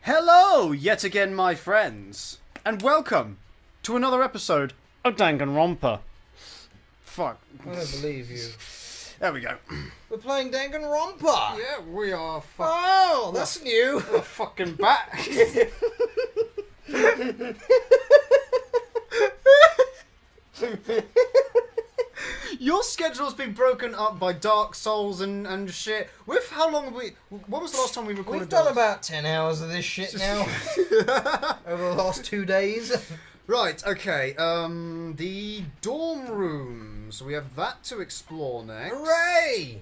Hello, yet again, my friends, and welcome to another episode of Danganronpa. Fuck. I don't believe you. There we go. We're playing Danganronpa! Yeah, we are Oh, that's new! we're fucking back. Your schedule's been broken up by Dark Souls and shit. With how long have we... When was the last time we recorded? We've done about 10 hours of this shit now. Over the last 2 days. Right, okay. The dorm rooms. We have that to explore next. Hooray!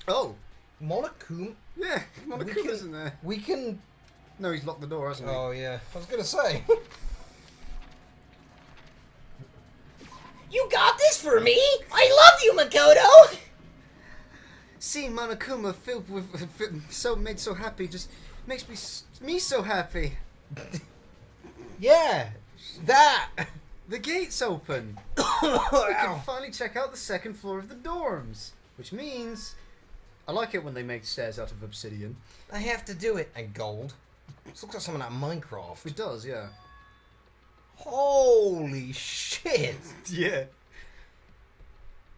Oh. Monokuma? Yeah, Monokuma's in there. We can... No, he's locked the door, hasn't he? Oh, yeah. I was gonna say. You got this for me? I love you, Makoto! Seeing Monokuma filled with made so happy just makes me so happy. Yeah! That! The gate's open. We can finally check out the second floor of the dorms, which means I like it when they make stairs out of obsidian. I have to do it. And gold. This looks like something out of Minecraft. It does, yeah. Holy shit! Yeah.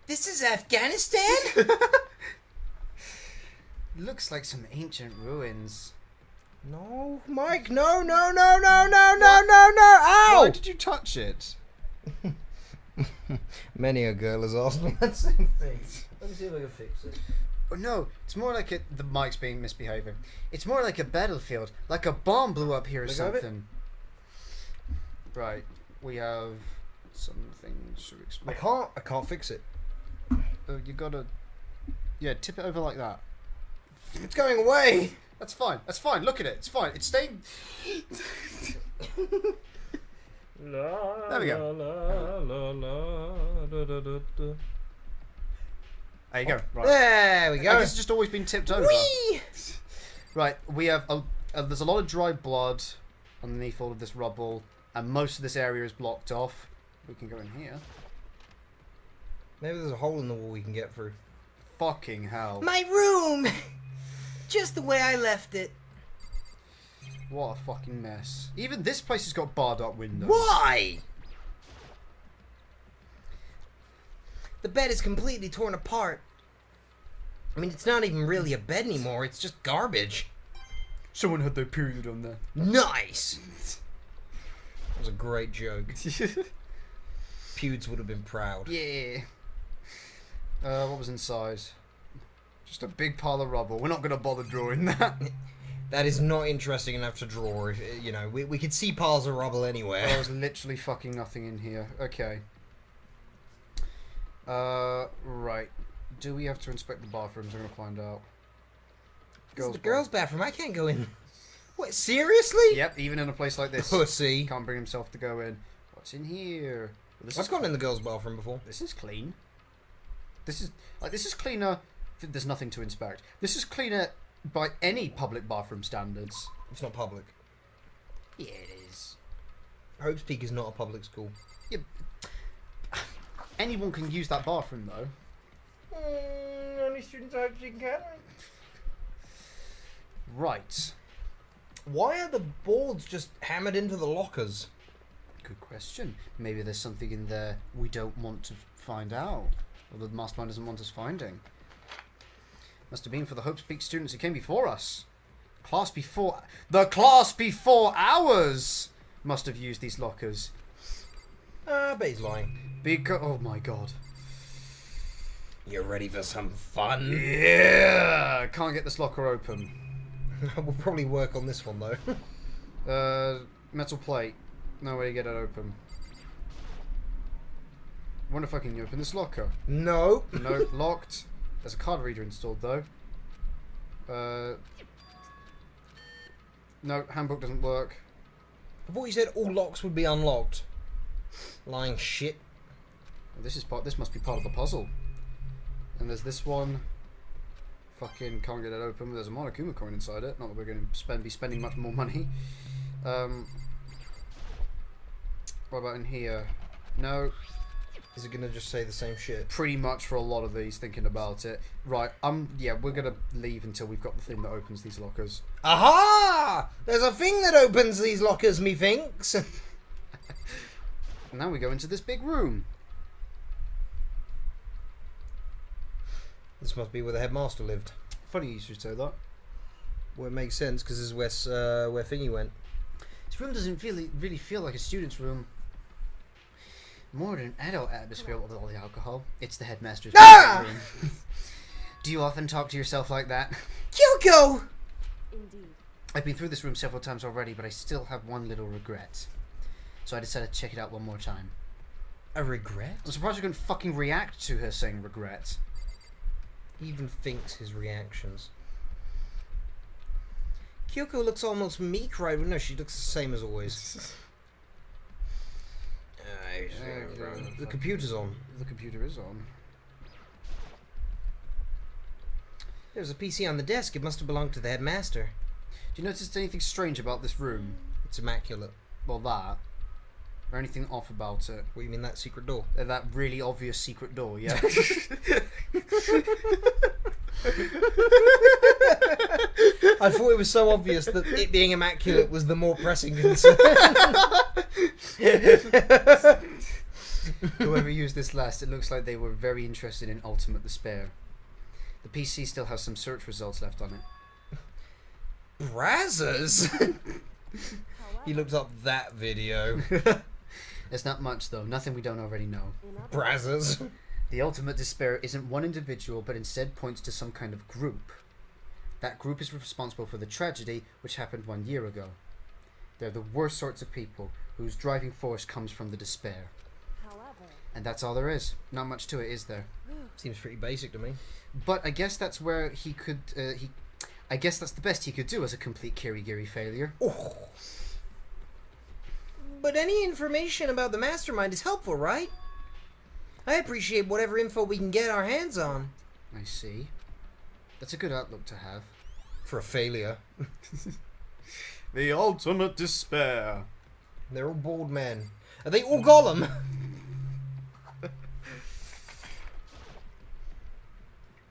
This is Afghanistan? Looks like some ancient ruins. No, Mike, no, no, no, no, no, no, no, no, ow! Why did you touch it? Many a girl has asked me that same thing. Let me see if I can fix it. Oh, no, it's more like the mic's being misbehaving. It's more like a battlefield, like a bomb blew up here or Look over it. something. Right, we have some things to explore. I can't fix it. Oh, you gotta, yeah, tip it over like that. It's going away. That's fine. That's fine. Look at it. It's fine. It's staying. There we go. There you go. Right. There we I go. guess it's just always been tipped over. Whee! Right. We have there's a lot of dry blood underneath all of this rubble, and most of this area is blocked off. We can go in here. Maybe there's a hole in the wall we can get through. Fucking hell. My room! Just the way I left it. What a fucking mess. Even this place has got barred up windows. Why? The bed is completely torn apart. I mean, it's not even really a bed anymore. It's just garbage. Someone had their period on there. Nice! That was a great joke. Pewds would have been proud. Yeah. What was inside? Just a big pile of rubble. We're not going to bother drawing that. That is not interesting enough to draw. You know, we could see piles of rubble anywhere. There was literally fucking nothing in here. Okay. Right. Do we have to inspect the bathrooms? I'm going to find out. This is the girls' bathroom. I can't go in. What, seriously? Yep, even in a place like this. Pussy. Can't bring himself to go in. What's in here? Well, I've gone in the girls' bathroom before. This is clean. This is cleaner. There's nothing to inspect. This is cleaner by any public bathroom standards. It's not public. Yeah, it is. Hope's Peak is not a public school. Yeah. Anyone can use that bathroom, though. Only students at Hope's Peak can. Right. Why are the boards just hammered into the lockers? Good question. Maybe there's something in there we don't want to find out. Or the mastermind doesn't want us finding. Must have been for the Hope's Peak students who came before us. The class before ours must have used these lockers. I bet he's lying. Oh my god. You're ready for some fun? Yeah! Can't get this locker open. We'll probably work on this one, though. Metal plate. No way to get it open. I wonder if I can open this locker. No. No, locked. There's a card reader installed, though. No, handbook doesn't work. I thought you said all locks would be unlocked. Lying shit. Well, this must be part of the puzzle. And there's this one. Fucking can't get it open. There's a Monokuma coin inside it. Not that we're going to be spending much more money. What about in here? No. Is it gonna just say the same shit? Pretty much for a lot of these, thinking about it. Right, yeah, we're gonna leave until we've got the thing that opens these lockers. Aha! There's a thing that opens these lockers, methinks. Now we go into this big room. This must be where the headmaster lived. Funny you should say that. Well, it makes sense because this is where Thingy went. This room doesn't really feel like a student's room. More than an adult atmosphere with all the alcohol. It's the headmaster's room. Do you often talk to yourself like that? Kyoko! Indeed. I've been through this room several times already, but I still have one little regret. So I decided to check it out one more time. A regret? I'm surprised you couldn't fucking react to her saying regret. He even thinks his reactions. Kyoko looks almost meek, right? No, she looks the same as always. The computer's on. The computer is on. There's a PC on the desk. It must have belonged to the headmaster. Do you notice anything strange about this room? It's immaculate. Well, that. Or anything off about it? What, you mean that secret door? That really obvious secret door, yeah. I thought it was so obvious that it being immaculate was the more pressing concern. Whoever used this last, it looks like they were very interested in Ultimate Despair. The PC still has some search results left on it. Brazzers? He However, looked up that video. There's not much, though. Nothing we don't already know. in other Brazzers. The ultimate despair isn't one individual, but instead points to some kind of group. That group is responsible for the tragedy which happened 1 year ago. They're the worst sorts of people, whose driving force comes from the despair. However, And that's all there is. Not much to it, is there? Seems pretty basic to me. But I guess that's where he could... I guess that's the best he could do as a complete Kirigiri failure. Oh. But any information about the mastermind is helpful, right? I appreciate whatever info we can get our hands on. I see. That's a good outlook to have. For a failure. The ultimate despair. They're all bald men. Are they all Gollum?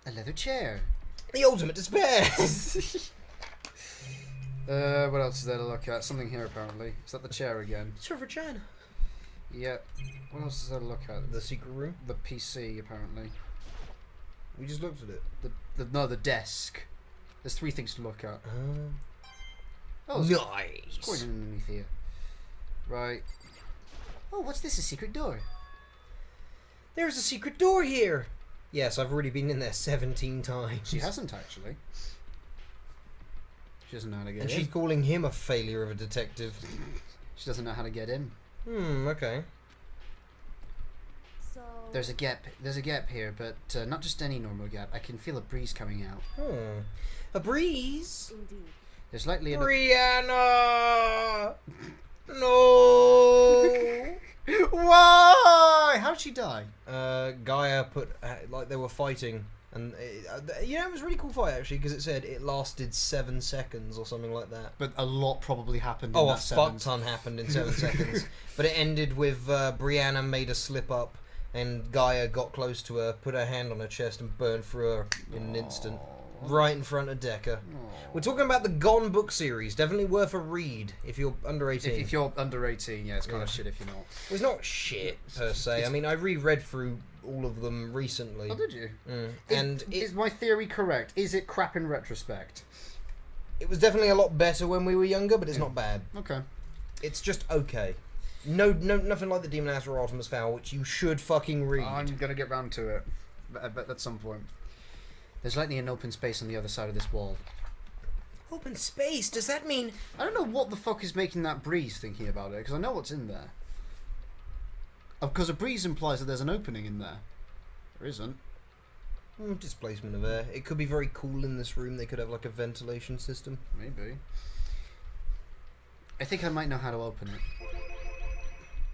A leather chair. The ultimate despair. What else is there to look at? Something here, apparently. Is that the chair again? It's her vagina. Yeah. What else is there to look at? The secret room. The PC, apparently. We just looked at it. The desk. There's 3 things to look at. Oh, there's a coin Nice. underneath here. Right. Oh, what's this? A secret door. There's a secret door here. Yes, I've already been in there 17 times. She hasn't, actually. She doesn't know how to get And in. she's calling him a failure of a detective. She doesn't know how to get in. Okay. so There's a gap here, but not just any normal gap. I can feel a breeze coming out. A breeze. indeed. There's likely an... Brianna! No! Why? How did she die? Gaia put, like, they were fighting. And, it was a really cool fight, actually, because it said it lasted 7 seconds or something like that. But a lot probably happened in Oh, a that 7. fuck ton happened in 7 seconds. But it ended with Brianna made a slip up, and Gaia got close to her, put her hand on her chest, and burned through her in an instant. Right in front of Decker. We're talking about the Gone book series. Definitely worth a read if you're under 18. If you're under 18, yeah, it's kind of shit if you're not. It's not shit, per se. I mean, I reread through all of them recently. Oh, did you? And Is my theory correct? Is it crap in retrospect? it was definitely a lot better when we were younger, but it's not bad. Okay. It's just okay. No, nothing like the Demon Ass or Artemis Fowl, which you should fucking read. I'm gonna get round to it, but at some point. There's likely an open space on the other side of this wall. Open space? Does that mean... I don't know what the fuck is making that breeze thinking about it, because I know what's in there. Because a breeze implies that there's an opening in there. There isn't. Displacement of air. It could be very cool in this room. They could have like a ventilation system. Maybe. I think I might know how to open it.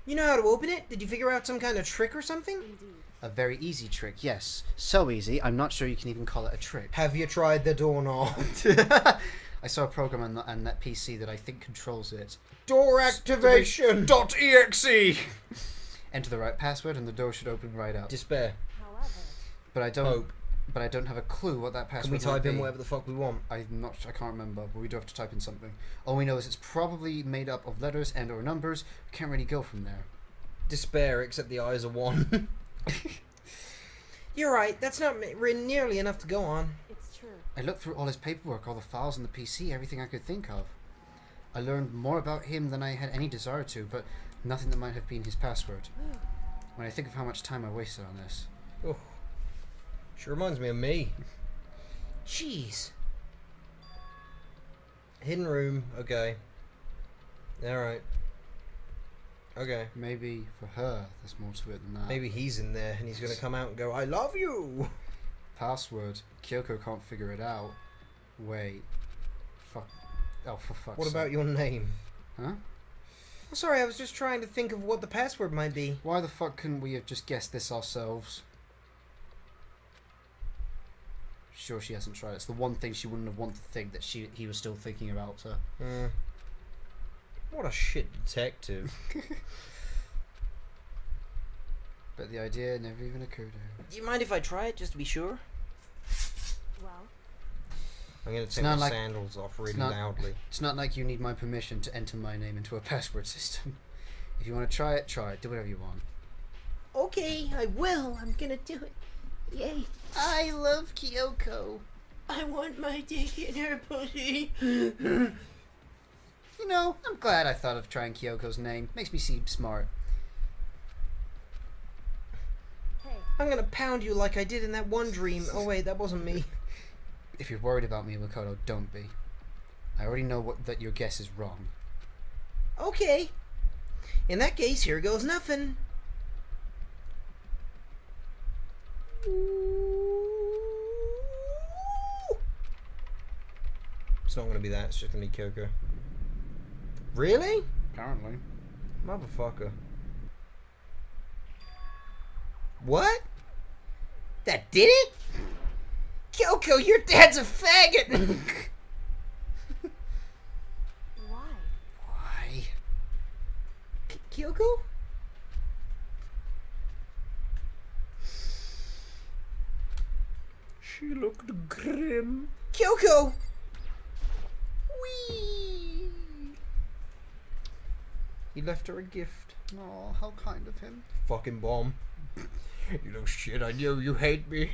You know how to open it? Did you figure out some kind of trick or something? Indeed. A very easy trick, yes. So easy, I'm not sure you can even call it a trick. Have you tried the doorknob? I saw a program on that PC that I think controls it. Door activation! .exe! Enter the right password and the door should open right up. Despair. However, But I don't. Hope. But I don't have a clue what that password. Can we type in whatever the fuck we want? I can't remember, but we do have to type in something. All we know is it's probably made up of letters and or numbers. We can't really go from there. Despair, except the eyes are one. You're right. That's not nearly enough to go on. it's true. I looked through all his paperwork, all the files on the PC, everything I could think of. I learned more about him than I had any desire to, but nothing that might have been his password. When I think of how much time I wasted on this. Oh, sure reminds me of me. Jeez. Hidden room. Okay. All right. Okay. Maybe for her, there's more to it than that. Maybe he's in there and he's gonna come out and go, "I love you." Password. Kyoko can't figure it out. Wait. Fuck. Oh, for fuck's What sake. about your name? Huh? Oh, sorry, I was just trying to think of what the password might be. Why the fuck couldn't we have just guessed this ourselves? Sure, she hasn't tried. It's the one thing she wouldn't have wanted to think that he was still thinking about her. What a shit detective. But the idea never even occurred to her. Do you mind if I try it just to be sure? Well, I'm gonna It's take not my like- sandals off really not- loudly. It's not like you need my permission to enter my name into a password system. If you want to try it, try it. Do whatever you want. Okay, I will. I'm gonna do it. Yay. I love Kyoko. I want my dick in her pussy. You know, I'm glad I thought of trying Kyoko's name. Makes me seem smart. hey, I'm gonna pound you like I did in that one dream. Oh wait, that wasn't me. If you're worried about me, Makoto, don't be. I already know that your guess is wrong. Okay. In that case, here goes nothing. It's not gonna be that. It's just gonna be Kyoko. Really? Apparently. Motherfucker. What? That did it? Kyoko, your dad's a faggot. why? Why? Kyoko? She looked grim. Kyoko! Wee. He left her a gift. Oh, how kind of him. Fucking bomb. You know shit, I know you hate me.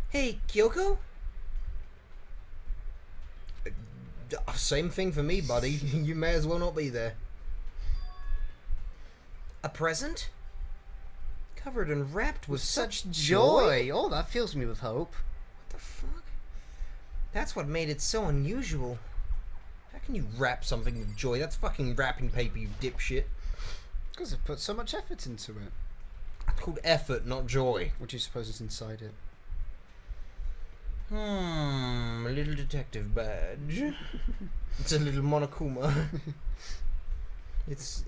Hey, Kyoko? Same thing for me, buddy. You may as well not be there. A present? Covered and wrapped with such Joy! Oh, that fills me with hope. What the fuck? That's what made it so unusual. How can you wrap something with joy? That's fucking wrapping paper, you dipshit. Because it put so much effort into it. It's called effort, not joy. What do you suppose is inside it? A little detective badge. It's a little Monokuma. it's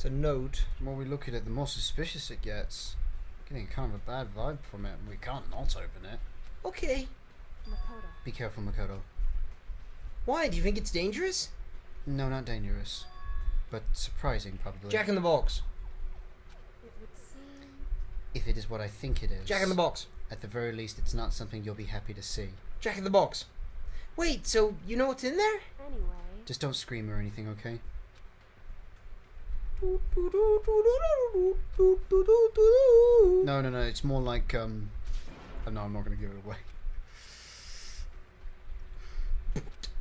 a note. The more we look at it, the more suspicious it gets. Getting kind of a bad vibe from it, and we can't not open it. Okay. Makoto. Be careful, Makoto. Why? Do you think it's dangerous? No, not dangerous. But surprising, probably. Jack in the Box. It would seem If it is what I think it is. Jack in the Box. At the very least, it's not something you'll be happy to see. Jack in the Box. Wait, so you know what's in there? anyway. Just don't scream or anything, okay? No, it's more like, oh, no, I'm not going to give it away.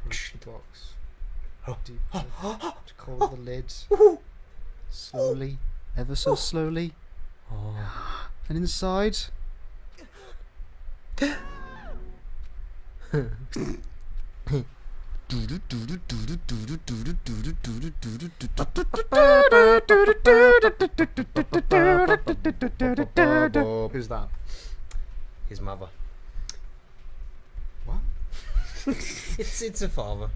Push the box. Deep. To close the lid. Slowly. Ever so slowly. And inside... Who's that? His mother. What? It's a father.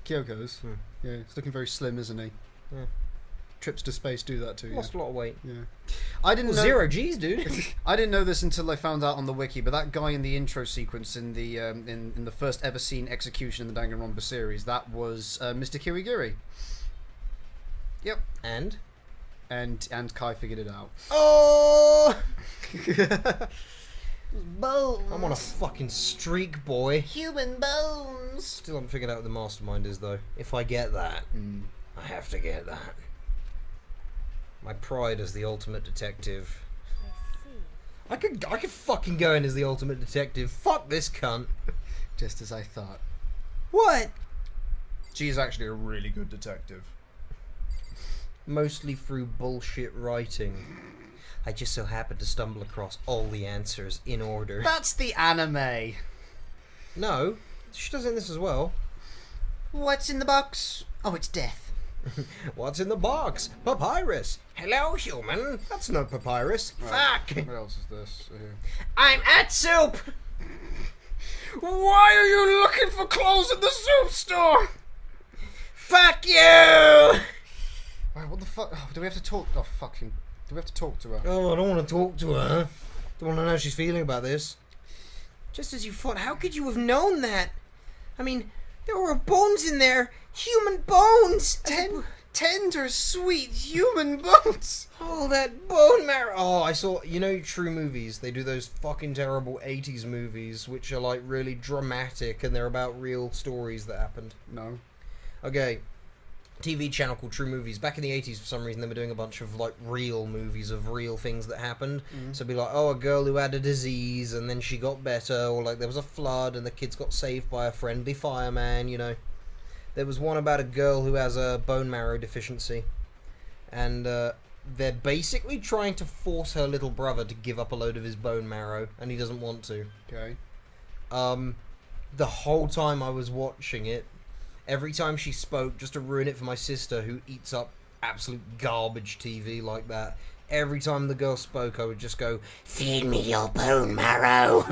Kyoko's? Hmm. Yeah, he's looking very slim, isn't he? Yeah. Trips to space do that to you. Lost a lot of weight. Yeah. I didn't know... 0 G's, dude. I didn't know this until I found out on the wiki, but that guy in the intro sequence in the in the first ever seen execution in the Danganronpa series, that was Mr. Kirigiri. Yep. And And Kai figured it out. Oh! Bones. I'm on a fucking streak, boy. Human bones. Still haven't figured out who the mastermind is, though. If I get that, Mm. I have to get that. My pride as the ultimate detective. I see. I could fucking go in as the ultimate detective. Fuck this cunt. Just as I thought. What? She is actually a really good detective. Mostly through bullshit writing. I just so happened to stumble across all the answers in order. That's the anime. No, she does it in this as well. What's in the box? Oh, it's death. What's in the box? Papyrus. Hello, human. That's not papyrus. Right. Fuck. What else is this? I'm at soup. Why are you looking for clothes in the soup store? Fuck you. Right, what the fuck? Oh, do we have to talk? Oh, fucking. Do we have to talk to her? Oh, I don't want to talk to her. Don't want to know how she's feeling about this. Just as you thought, how could you have known that? I mean, there were bones in there. Human bones. Tender, sweet human bones. Oh, that bone marrow. Oh, I saw, you know, True Movies. They do those fucking terrible 80s movies, which are like really dramatic and they're about real stories that happened. No. Okay. TV channel called True Movies. Back in the 80s, for some reason, they were doing a bunch of like real movies of real things that happened. Mm. So it'd be like, oh, a girl who had a disease and then she got better, or like there was a flood and the kids got saved by a friendly fireman, you know. There was one about a girl who has a bone marrow deficiency. And they're basically trying to force her little brother to give up a load of his bone marrow, and he doesn't want to. Okay. The whole time I was watching it, every time she spoke, just to ruin it for my sister who eats up absolute garbage TV like that, every time the girl spoke I would just go, "Feed me your bone marrow."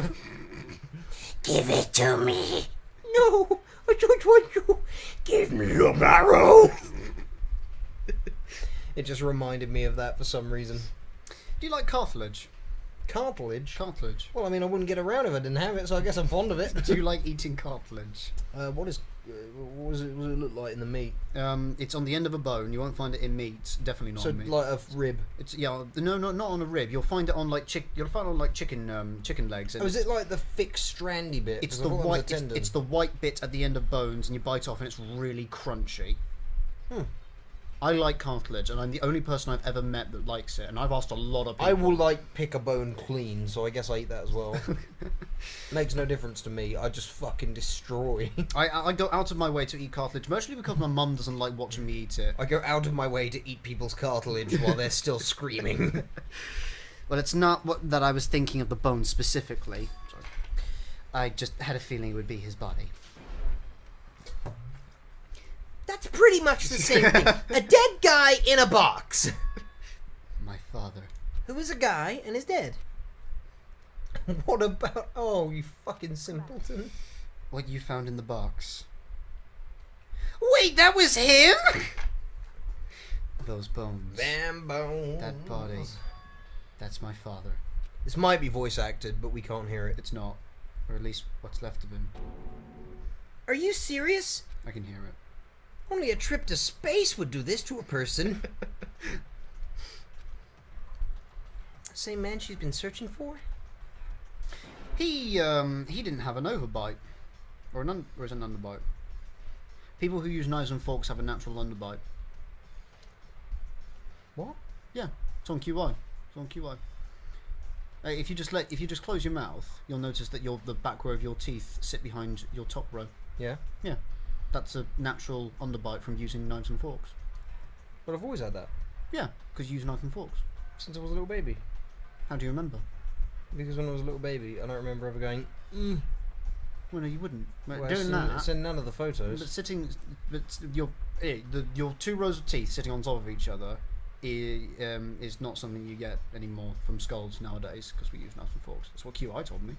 "Give it to me." "No, I don't want you." "Give me your marrow." It just reminded me of that for some reason. Do you like cartilage? Cartilage? Cartilage. Well, I mean, I wouldn't get around if I didn't have it, so I guess I'm fond of it. Do you like eating cartilage? What does it look like in the meat? It's on the end of a bone. You won't find it in meat. Definitely not So in meat. like a rib. It's no, not on a rib. You'll find it on like You'll find it on like chicken legs. And Oh, is it like the thick strandy bit? It's 'Cause I the thought that was a white. tendon. It's the white bit at the end of bones, and you bite off, and it's really crunchy. Hmm. I like cartilage, and I'm the only person I've ever met that likes it. And I've asked a lot of people. I will like pick a bone clean, so I guess I eat that as well. Makes no difference to me. I just fucking destroy. I go out of my way to eat cartilage, mostly because my mum doesn't like watching me eat it. I go out of my way to eat people's cartilage while they're still screaming. Well, it's not that I was thinking of the bone specifically. Sorry. I just had a feeling it would be his body. That's pretty much the same thing. A dead guy in a box. My father. Who is a guy and is dead. What about... Oh, you fucking simpleton. What you found in the box. Wait, that was him? Those bones. Damn bones. That body. That's my father. This might be voice acted, but we can't hear it. It's not. Or at least what's left of him. Are you serious? I can hear it. Only a trip to space would do this to a person. Same man she's been searching for? He didn't have an overbite. Or is it an underbite? People who use knives and forks have a natural underbite. What? Yeah, it's on QI. It's on QI. If you just close your mouth, you'll notice that the back row of your teeth sit behind your top row. Yeah. Yeah, that's a natural underbite from using knives and forks. But I've always had that. Yeah, because you use knives and forks. Since I was a little baby. How do you remember? Because when I was a little baby, I don't remember ever going, Well, no, you wouldn't. Well, Doing that. It's in none of the But photos. your two rows of teeth sitting on top of each other is not something you get anymore from skulls nowadays because we use knives and forks. That's what QI told me.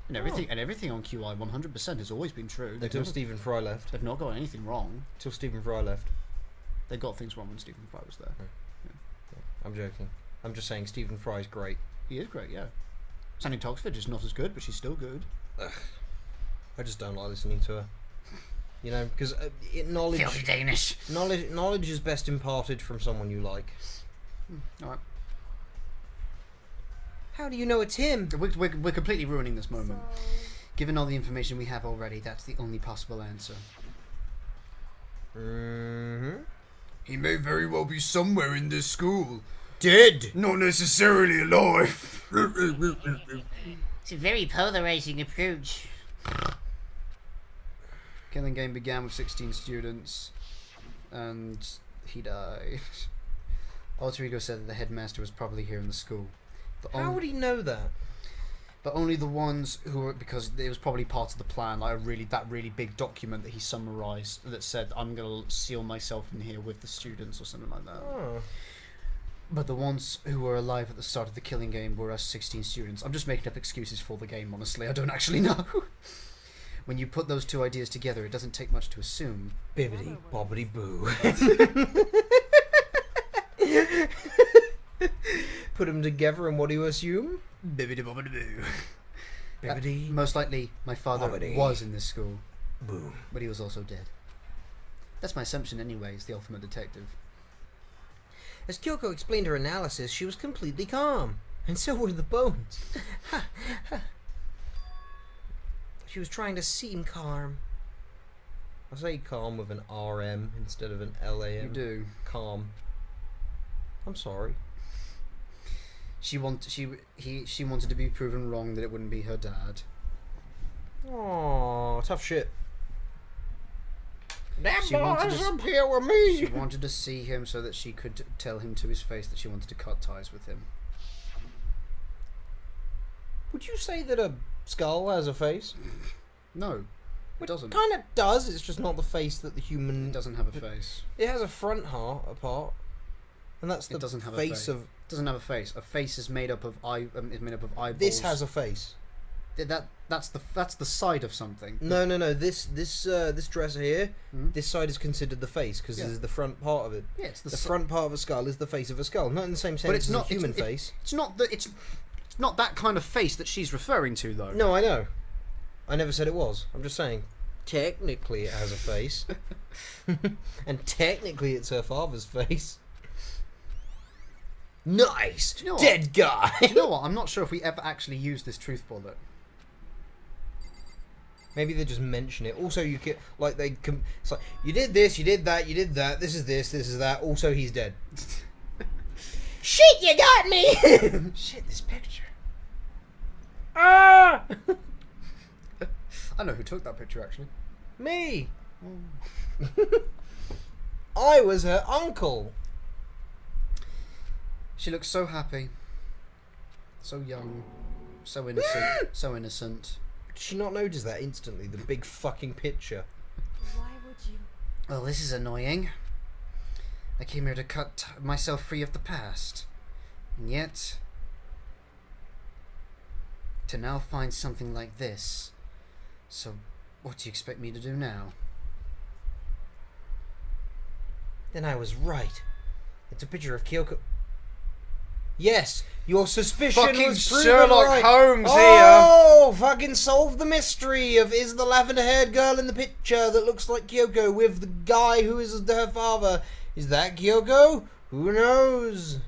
And everything on QI 100% has always been true. Until Stephen Fry left. They've not got anything wrong. Till Stephen Fry left. They got things wrong when Stephen Fry was there. I'm joking. I'm just saying Stephen Fry's great. He is great, yeah. Sandy Toxford is not as good, but she's still good. I just don't like listening to her. You know, because knowledge, Filthy Danish. knowledge is best imparted from someone you like. Alright. How do you know it's him? We're completely ruining this moment. So, Given all the information we have already, that's the only possible answer. Mm-hmm. He may very well be somewhere in this school. Dead. Not necessarily alive. It's a very polarizing approach. Killing game began with 16 students, and he died. Alter Ego said that the headmaster was probably here in the school. How would he know that? But only the ones who were, because it was probably part of the plan, like that really big document that he summarized that said, I'm going to seal myself in here with the students or something like that. Oh. But the ones who were alive at the start of the killing game were us 16 students. I'm just making up excuses for the game, honestly. I don't actually know. When you put those two ideas together, it doesn't take much to assume. Bibbidi bobbidi boo. Put them together, and what do you assume? Bibbidi bobbidi boo. Bibbidi Most likely, my father bobbidi was in this school, boo. but he was also dead. That's my assumption anyway, he's the ultimate detective. As Kyoko explained her analysis, she was completely calm, and so were the bones. She was trying to seem calm. I say calm with an RM instead of an LAM. You do. Calm. I'm sorry. She wanted to be proven wrong that it wouldn't be her dad. Aww, tough shit. That She wanted boy's to- up here with me. She wanted to see him so that she could tell him to his face that she wanted to cut ties with him. Would you say that a skull has a face? No, it doesn't. Kind of does. It's just not the face that the human. It doesn't have a face. It has a front part, and that's the It doesn't have a face face. of. It doesn't have a face. A face is made up of eyeballs. This has a face. That's the side of something. No. This dresser here. Mhm. This side is considered the face because Yeah. this is the front part of it. Yeah, it's The front part of a skull is the face of a skull, not in the same sense But it's as not a human it's, face. It's not that kind of face that she's referring to, though. No, I know. I never said it was. I'm just saying. Technically, it has a face, and technically, it's her father's face. Nice, Do you know what? dead guy. Do you know what? I'm not sure if we ever actually used this truth bullet. Maybe they just mention it. Also, you can it's like you did this, you did that, you did that. This is that. Also, he's dead. Shit, you got me. Shit, this picture. Ah, I know who took that picture, actually. me. I was her uncle. She looks so happy. So young. So innocent. So innocent. Did she not notice that instantly? The big fucking picture. why would you? Well, this is annoying. I came here to cut myself free of the past. And yet, to now find something like this. So, what do you expect me to do now? Then I was right. It's a picture of Kyoko. Yes, your suspicion Fucking was proven Sherlock right. Holmes Oh, fucking solve the mystery of is the lavender-haired girl in the picture that looks like Kyoko with the guy who is her father. Is that Kyoko? Who knows?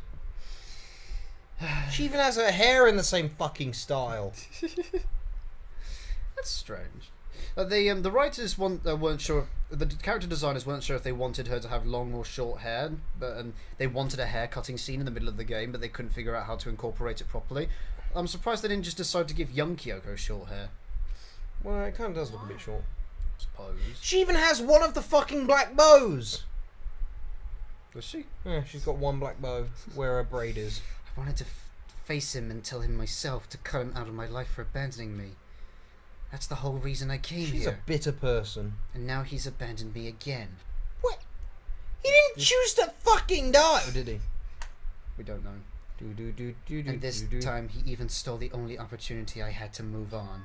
She even has her hair in the same fucking style. That's strange. The writers weren't sure. The character designers weren't sure if they wanted her to have long or short hair, and they wanted a hair cutting scene in the middle of the game, but they couldn't figure out how to incorporate it properly. I'm surprised they didn't just decide to give young Kyoko short hair. Well, it kind of does look a bit short. I suppose. She even has one of the fucking black bows. Was she? Yeah, she's got one black bow where her braid is. I wanted to face him and tell him myself to cut him out of my life for abandoning me. That's the whole reason I came She's here. a bitter person. And now he's abandoned me again. What? He didn't choose to fucking die, did he? We don't know. Do. And this time he even stole the only opportunity I had to move on.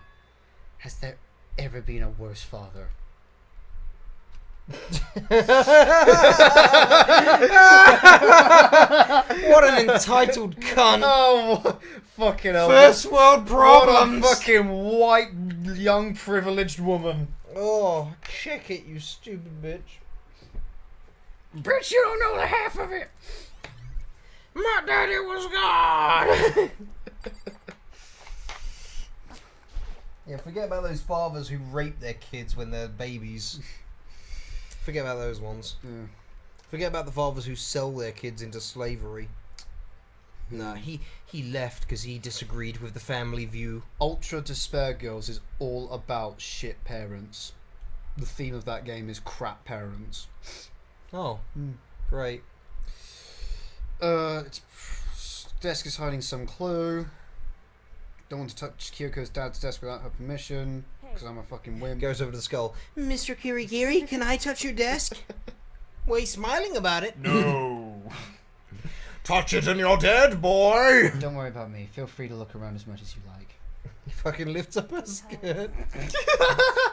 Has there ever been a worse father? What an entitled cunt. Oh, fucking hell. First world What problems. a fucking white, young, privileged woman. Oh, check it, you stupid bitch. Bitch, you don't know the half of it. My daddy was God. Yeah, forget about those fathers who rape their kids when they're babies. Forget about those ones. Yeah. Forget about the fathers who sell their kids into slavery. Nah, he left because he disagreed with the family view. Ultra Despair Girls is all about shit parents. The theme of that game is crap parents. Oh, great. Its desk is hiding some clue. Don't want to touch Kyoko's dad's desk without her permission, because I'm a fucking wimp. Goes over to the skull. Mr. Kirigiri, can I touch your desk? Well, he's smiling about it. No! Touch it and you're dead, boy! Don't worry about me. Feel free to look around as much as you like. He fucking lifts up her skirt.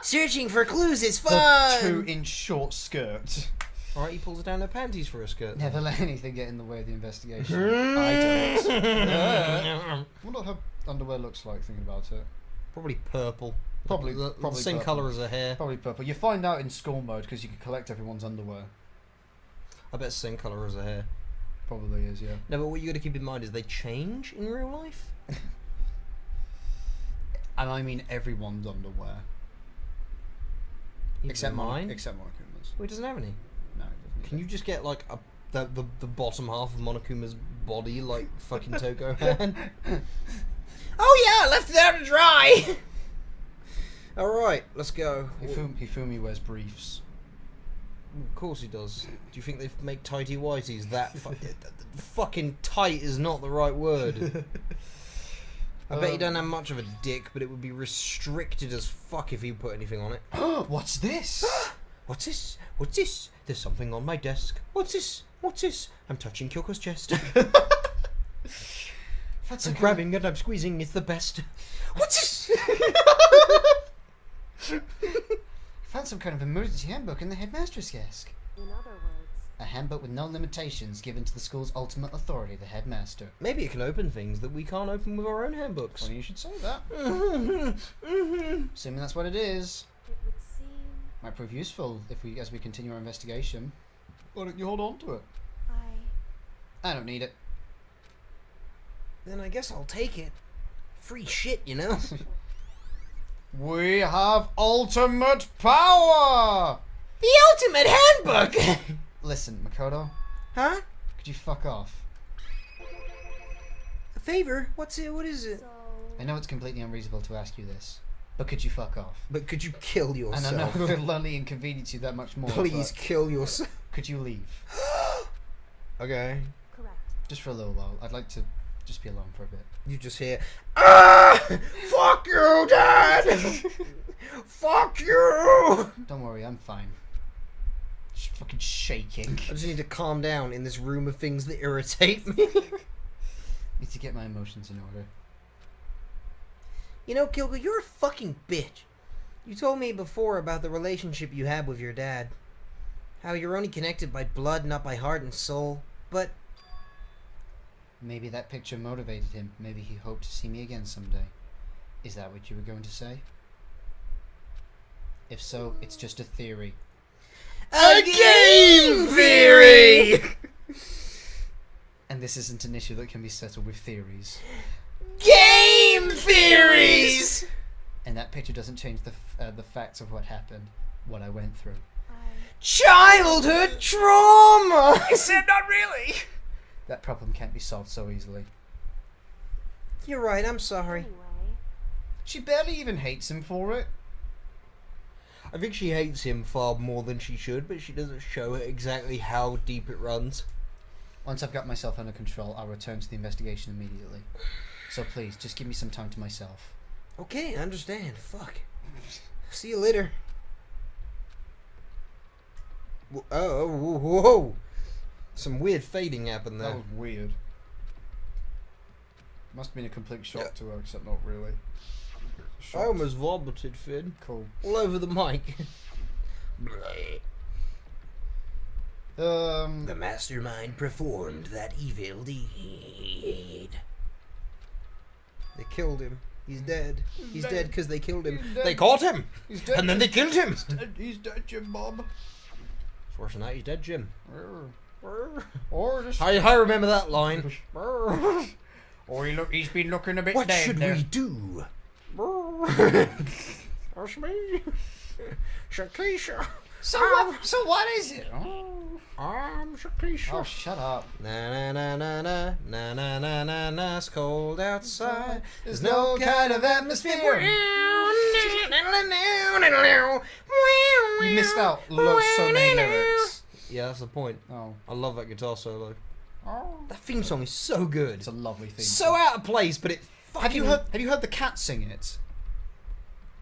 Searching for clues is The fun! 2-inch short skirt. Alright, he pulls down her panties for a skirt. Never let anything get in the way of the investigation. I don't. What her underwear looks like, thinking about it. Probably purple. Probably The same purple. colour as her hair. Probably purple. You find out in school mode because you can collect everyone's underwear. I bet same colour as her hair. Probably is, yeah. No, but what you got to keep in mind is they change in real life. And I mean everyone's underwear. Except mine. Except Monokuma's. Well, he doesn't have any. No, it doesn't. Can you just get like the bottom half of Monokuma's body like fucking Toko had? Oh yeah, I left it out to dry! Alright, let's go. Hifumi wears briefs. Of course he does. Do you think they make tighty whities that fucking tight is not the right word. I bet you don't have much of a dick, but it would be restricted as fuck if you put anything on it. What's this? What's this? What's this? There's something on my desk. What's this? What's this? I'm touching Kyoko's chest. I'm grabbing and I'm squeezing. It's the best. What's this? Found some kind of emergency handbook in the headmaster's desk. In other words, A handbook with no limitations given to the school's ultimate authority, the headmaster. Maybe it can open things that we can't open with our own handbooks. Well, you should say that. Assuming that's what it is. it would seem Might prove useful as we continue our investigation. Why don't you hold on to it? I don't need it. Then I guess I'll take it. Free shit, you know? We have ultimate power! The ultimate handbook! Listen, Makoto, Huh? could you fuck off? A favor? What's it? What is it? so. I know it's completely unreasonable to ask you this, but could you fuck off? But could you kill And yourself? I know it'll only inconvenience you that much more. Please but kill yourself. could you leave? Okay. Correct. Just for a little while. I'd like to just be alone for a bit. You just hear, ah! Fuck you, Dad! Fuck you! Don't worry, I'm fine. Just fucking shaking. I just need to calm down in this room of things that irritate me. Need to get my emotions in order. You know, Kyoko, you're a fucking bitch. You told me before about the relationship you had with your dad. How you're only connected by blood, not by heart and soul. But Maybe that picture motivated him. Maybe he hoped to see me again someday. Is that what you were going to say? If so, it's just a theory. a game theory! And this isn't an issue that can be settled with theories. Game theories! And that picture doesn't change the facts of what happened, what I went through. Childhood trauma! Except not really! That problem can't be solved so easily. You're right, I'm sorry. Anyway, She barely even hates him for it. I think she hates him far more than she should, but she doesn't show it exactly how deep it runs. Once I've got myself under control, I'll return to the investigation immediately. So please, just give me some time to myself. Okay, I understand. Fuck. See you later. Oh, whoa! Some weird fading happened That there. was weird. Must have been a complete shock to her, except not really. I Shocked. almost vomited, Finn. Cool. All over the mic. The mastermind performed that evil deed. They killed him. He's dead. He's dead because they killed him. He's dead. They caught him, He's dead. and then they killed him. He's dead, Jim Bob. It's worse than that. He's dead, Jim. Or just... I remember that line. Or he's been looking a bit What dead should there. we do? That's me. Shakisha. So what is it? I'm Shakisha. Oh, shut up. Na na na na na na na na na. It's cold outside. There's no kind of atmosphere. You missed out so many lyrics. Yeah, that's the point. Oh. I love that guitar solo. Oh. That theme song is so good. It's a lovely theme. So out of place, but it fucking... Have you heard the Cats sing it?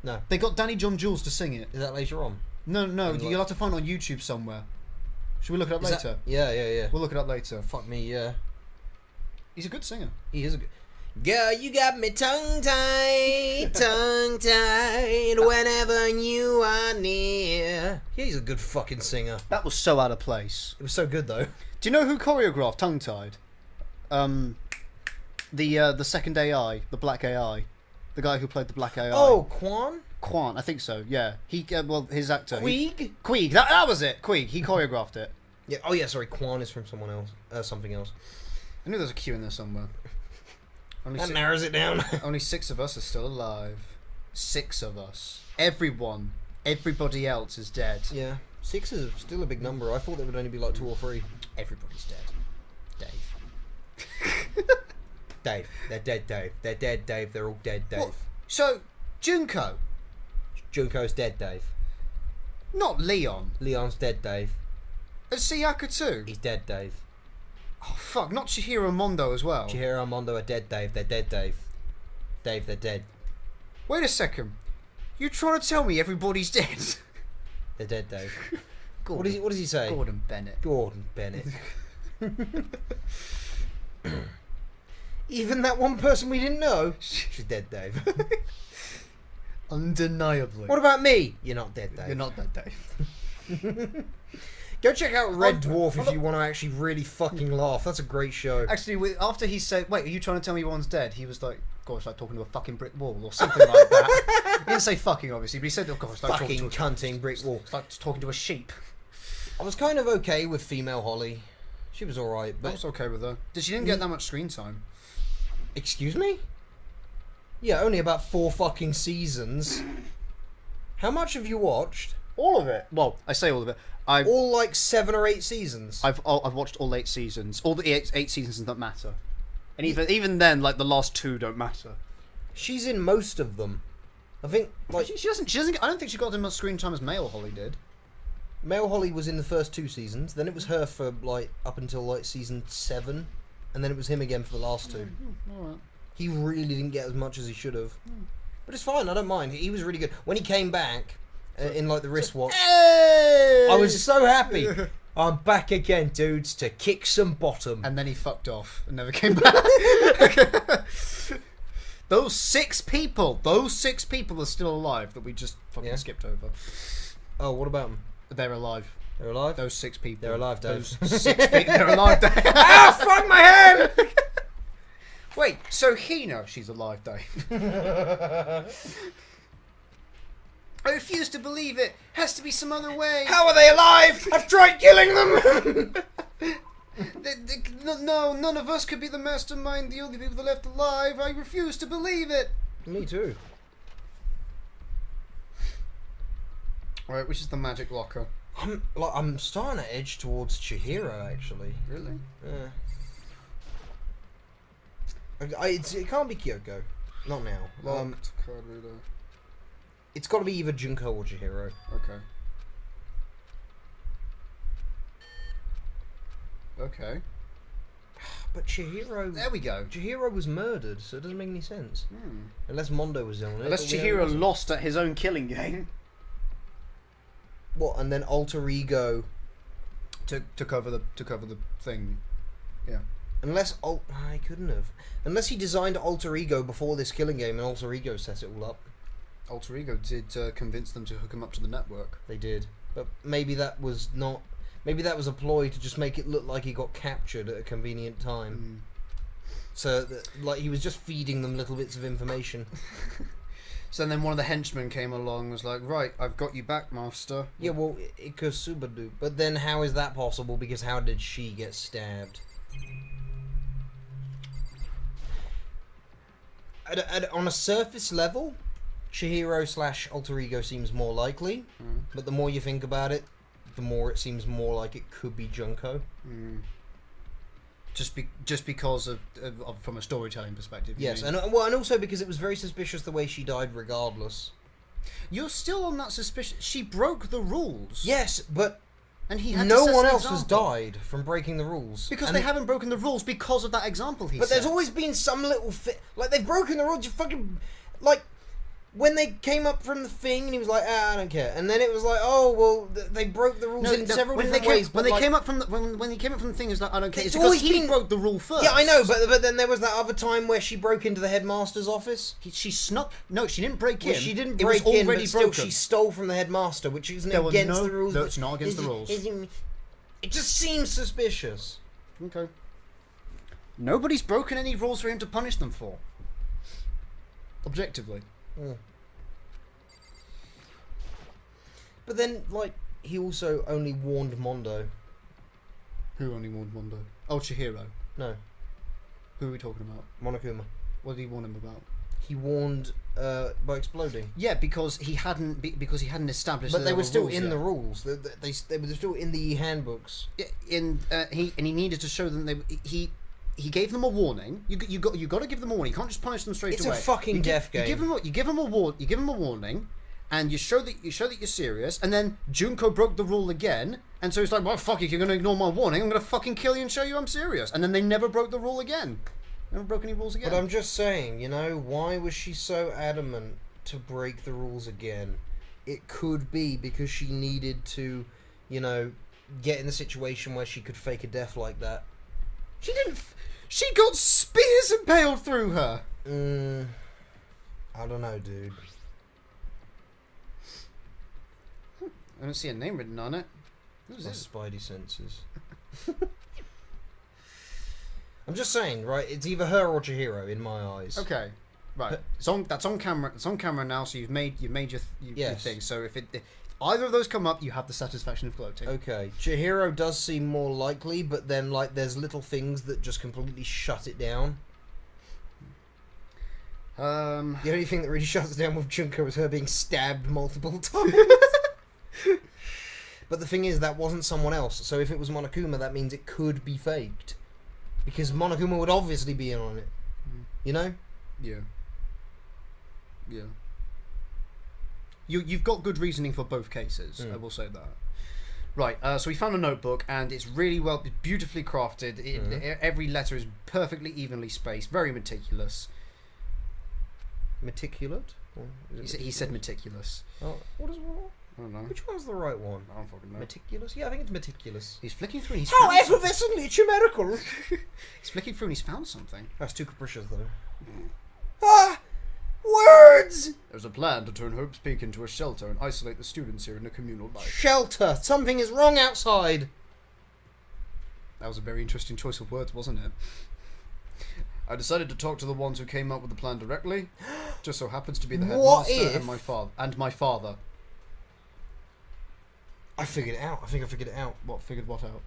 No. They got Danny John Jules to sing it. Is that later on? No, Like- you'll have to find it on YouTube somewhere. Should we look it up Is later? that- Yeah. We'll look it up later. Fuck me, yeah. He's a good singer. He is a good... Girl, you got me tongue-tied, tongue-tied, whenever you are near. Yeah, he's a good fucking singer. That was so out of place. It was so good, though. Do you know who choreographed Tongue Tied? The second AI, the black AI, the guy who played the black AI. Oh, Quan? Quan, I think so. Yeah, he his actor. Queeg? Queeg. That was it. Queeg. He choreographed it. Yeah. Oh, yeah, sorry, Quan is from someone else. Something else. I knew there was a Q in there somewhere. Only That narrows it down. only 6 of us are still alive. 6 of us. Everybody else is dead. Yeah. 6 is still a big number. I thought there would only be like 2 or 3. Everybody's dead. Dave. Dave. They're dead, Dave. They're dead, Dave. They're all dead, Dave. What? So, Junko, Junko's dead, Dave. not Leon. Leon's dead, Dave. And Sayaka too. He's dead, Dave. Oh fuck, not Chihiro Mondo as well. Chihiro and Mondo are dead, Dave. They're dead, Dave. Dave, they're dead. Wait a second. You trying to tell me everybody's dead? They're dead, Dave. Gordon, What does he say? Gordon Bennett. Gordon Bennett. Even that one person we didn't know, she's dead, Dave. Undeniably. What about me? You're not dead, Dave. You're not that Dave. Go check out Red I'm- Dwarf if I'm- you want to actually really fucking laugh. That's a great show. Actually, after he said, "Wait, are you trying to tell me everyone's dead?" He was like, "Gosh, like talking to a fucking brick wall or something like that." He didn't say fucking, obviously, but he said, "Oh gosh, like Fucking talking cunting brick wall. it's like just talking to a sheep." I was kind of okay with female Holly. She was alright, I but... was okay with her. She didn't get that much screen time. Excuse me? Yeah, only about 4 fucking seasons. How much have you watched? All of it. Well, I say all of it. All like 7 or 8 seasons. I've watched all 8 seasons. All the eight seasons don't matter, and even then, like the last 2 don't matter. She's in most of them. I think like She doesn't. I don't think she got as much screen time as male Holly did. Male Holly was in the first 2 seasons. Then it was her for like up until like season 7, and then it was him again for the last 2. Alright. He really didn't get as much as he should have. But it's fine. I don't mind. He was really good when he came back in like the wristwatch. Hey! I was so happy. I'm back again, dudes, to kick some bottom. And then he fucked off and never came back. Those 6 people are still alive that we just fucking Yeah. skipped over. Oh, what about them? They're alive. They're alive? Those 6 people. They're alive, Dave. Those 6 people. They're alive, Dave. Ah, fuck my head! Wait, so Hina, she's alive, Dave. I refuse to believe it. Has to be some other way. How are they alive? I've tried killing them! No, none of us could be the mastermind, the only people left alive. I refuse to believe it. Me too. Alright, which is the magic locker? I'm starting to edge towards Chihiro, actually. Really? Yeah. It can't be Kyoko. Not now. Locked card reader. It's got to be either Junko or Chihiro. Okay. Okay. But Chihiro... There we go. Chihiro was murdered, so it doesn't make any sense. Unless Mondo was on it. Unless but we Chihiro haven't- lost at his own killing game. What, and then alter ego... To cover the thing. Yeah. Unless... I couldn't have. Unless he designed alter ego before this killing game and alter ego set it all up. Alter Ego did convince them to hook him up to the network. They did. But maybe that was not... Maybe that was a ploy to just make it look like he got captured at a convenient time. So, like, he was just feeding them little bits of information. So then one of the henchmen came along and was like, right, I've got you back, master. Yeah, well, Ikosubadu. But then how is that possible? Because how did she get stabbed? On a surface level, Chihiro / alter ego seems more likely. But the more you think about it, the more it seems more like it could be Junko. Just because of from a storytelling perspective. Yes, and also because it was very suspicious the way she died regardless. You're still on that suspicion. She broke the rules. Yes, but and he had no to set one an else has example. died from breaking the rules. Because And- they haven't broken the rules because of that example he But set. there's always been some little like they've broken the rules. You fucking like when they came up from the thing and he was like, I don't care. And then it was like, oh well, they broke the rules in several different ways. When but they like, came up from the, when he came up from the thing, it's like I don't care. It's It's because always he been- broke the rule first. yeah, I know, but then there was that other time where she broke into the headmaster's office. She snuck. No, she didn't break in. Well, she didn't It was break in, already but still broken. she stole from the headmaster, which isn't Yeah, well, against no, the rules. no, but it's not against the rules. It just seems suspicious. Okay. Nobody's broken any rules for him to punish them for. Objectively. But then, like, he also only warned Mondo. Who only warned Mondo? Oh, Chihiro. No, Who are we talking about? Monokuma. What did he warn him about? He warned by exploding. Yeah, because he hadn't established. But that they there were still rules in yet. the rules. They were still in the handbooks. He needed to show them he gave them a warning. You got to give them a warning. You can't just punish them straight It's away. a fucking death game. You give them a warning, and you show that you're serious. And then Junko broke the rule again, and so he's like, well, fuck, if you're gonna ignore my warning, I'm gonna fucking kill you and show you I'm serious. And then they never broke the rule again. Never broke any rules again. But I'm just saying, you know, why was she so adamant to break the rules again? It could be because she needed to, you know, get in the situation where she could fake a death like that. She didn't. She got spears impaled through her. I don't know, dude. I don't see a name written on it. Who's My this? spidey senses. I'm just saying, right? It's either her or Chihiro in my eyes. Okay, right. That's on camera. It's on camera now. So you've made your Yes. thing. So if either of those come up, you have the satisfaction of gloating. Okay, Chihiro does seem more likely, but then like there's little things that just completely shut it down. The only thing that really shuts it down with Junko is her being stabbed multiple times. But the thing is, that wasn't someone else. So if it was Monokuma, that means it could be faked. Because Monokuma would obviously be in on it. You know? Yeah. Yeah. You've got good reasoning for both cases. I will say that. Right. So we found a notebook, and it's really beautifully crafted. Every letter is perfectly evenly spaced, very meticulous. Meticulate? Or is it He said meticulous. Oh, what is what? I don't know. Which one's the right one? I don't fucking know. Meticulous? Yeah, I think it's meticulous. He's flicking through and he's How found something. effervescently chimerical! He's flicking through and he's found something. That's too capricious, though. Ah! Words! There's a plan to turn Hope's Peak into a shelter and isolate the students here in a communal life. Shelter! Something is wrong outside! That was a very interesting choice of words, wasn't it? I decided to talk to the ones who came up with the plan directly. Just so happens to be the What headmaster if- and my father. I figured it out. I think I figured it out. What figured what out?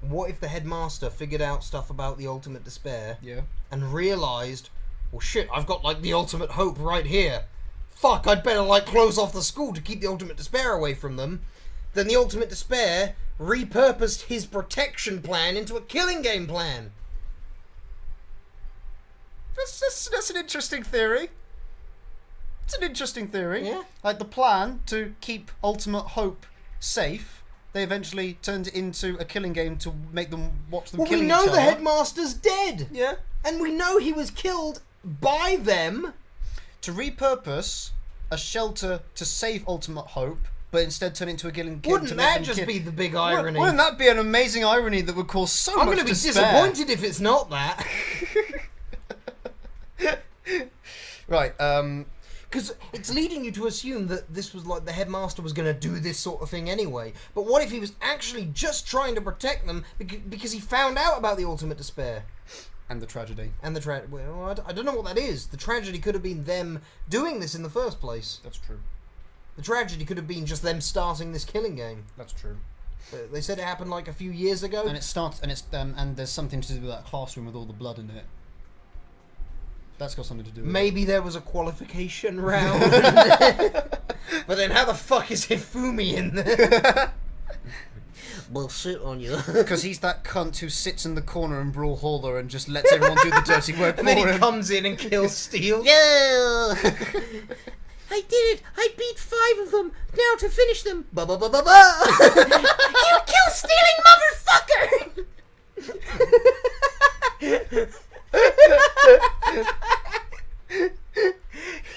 What if the headmaster figured out stuff about the ultimate despair Yeah. and realised, well shit, I've got like the ultimate hope right here. Fuck, I'd better like close off the school to keep the ultimate despair away from them. Then the ultimate despair repurposed his protection plan into a killing game plan. That's an interesting theory. It's an interesting theory. Yeah. Like the plan to keep Ultimate Hope safe, they eventually turned it into a killing game to make them watch them Well, killing we know each the other. headmaster's dead. Yeah. And we know he was killed by them. To repurpose a shelter to save Ultimate Hope, but instead turn it into a killing game. Wouldn't to make that them just kill- be the big irony? Wouldn't that be an amazing irony that would cause so I'm much going to be despair? disappointed if it's not that. Right, Because it's leading you to assume that this was like the headmaster was going to do this sort of thing anyway. But what if he was actually just trying to protect them because he found out about the ultimate despair? And the tragedy. And the well, I don't know what that is. The tragedy could have been them doing this in the first place. That's true. The tragedy could have been just them starting this killing game. That's true. They said it happened like a few years ago. And it starts, and there's something to do with that classroom with all the blood in it. That's got something to do with Maybe there was a qualification round. But then how the fuck is Hifumi in there? We'll sit on you. Because he's that cunt who sits in the corner in Brawlhalla and just lets everyone do the dirty work And for then he him. comes in and kills Steel. No! I did it! I beat 5 of them! Now to finish them! Ba ba ba ba ba! You kill stealing motherfucker!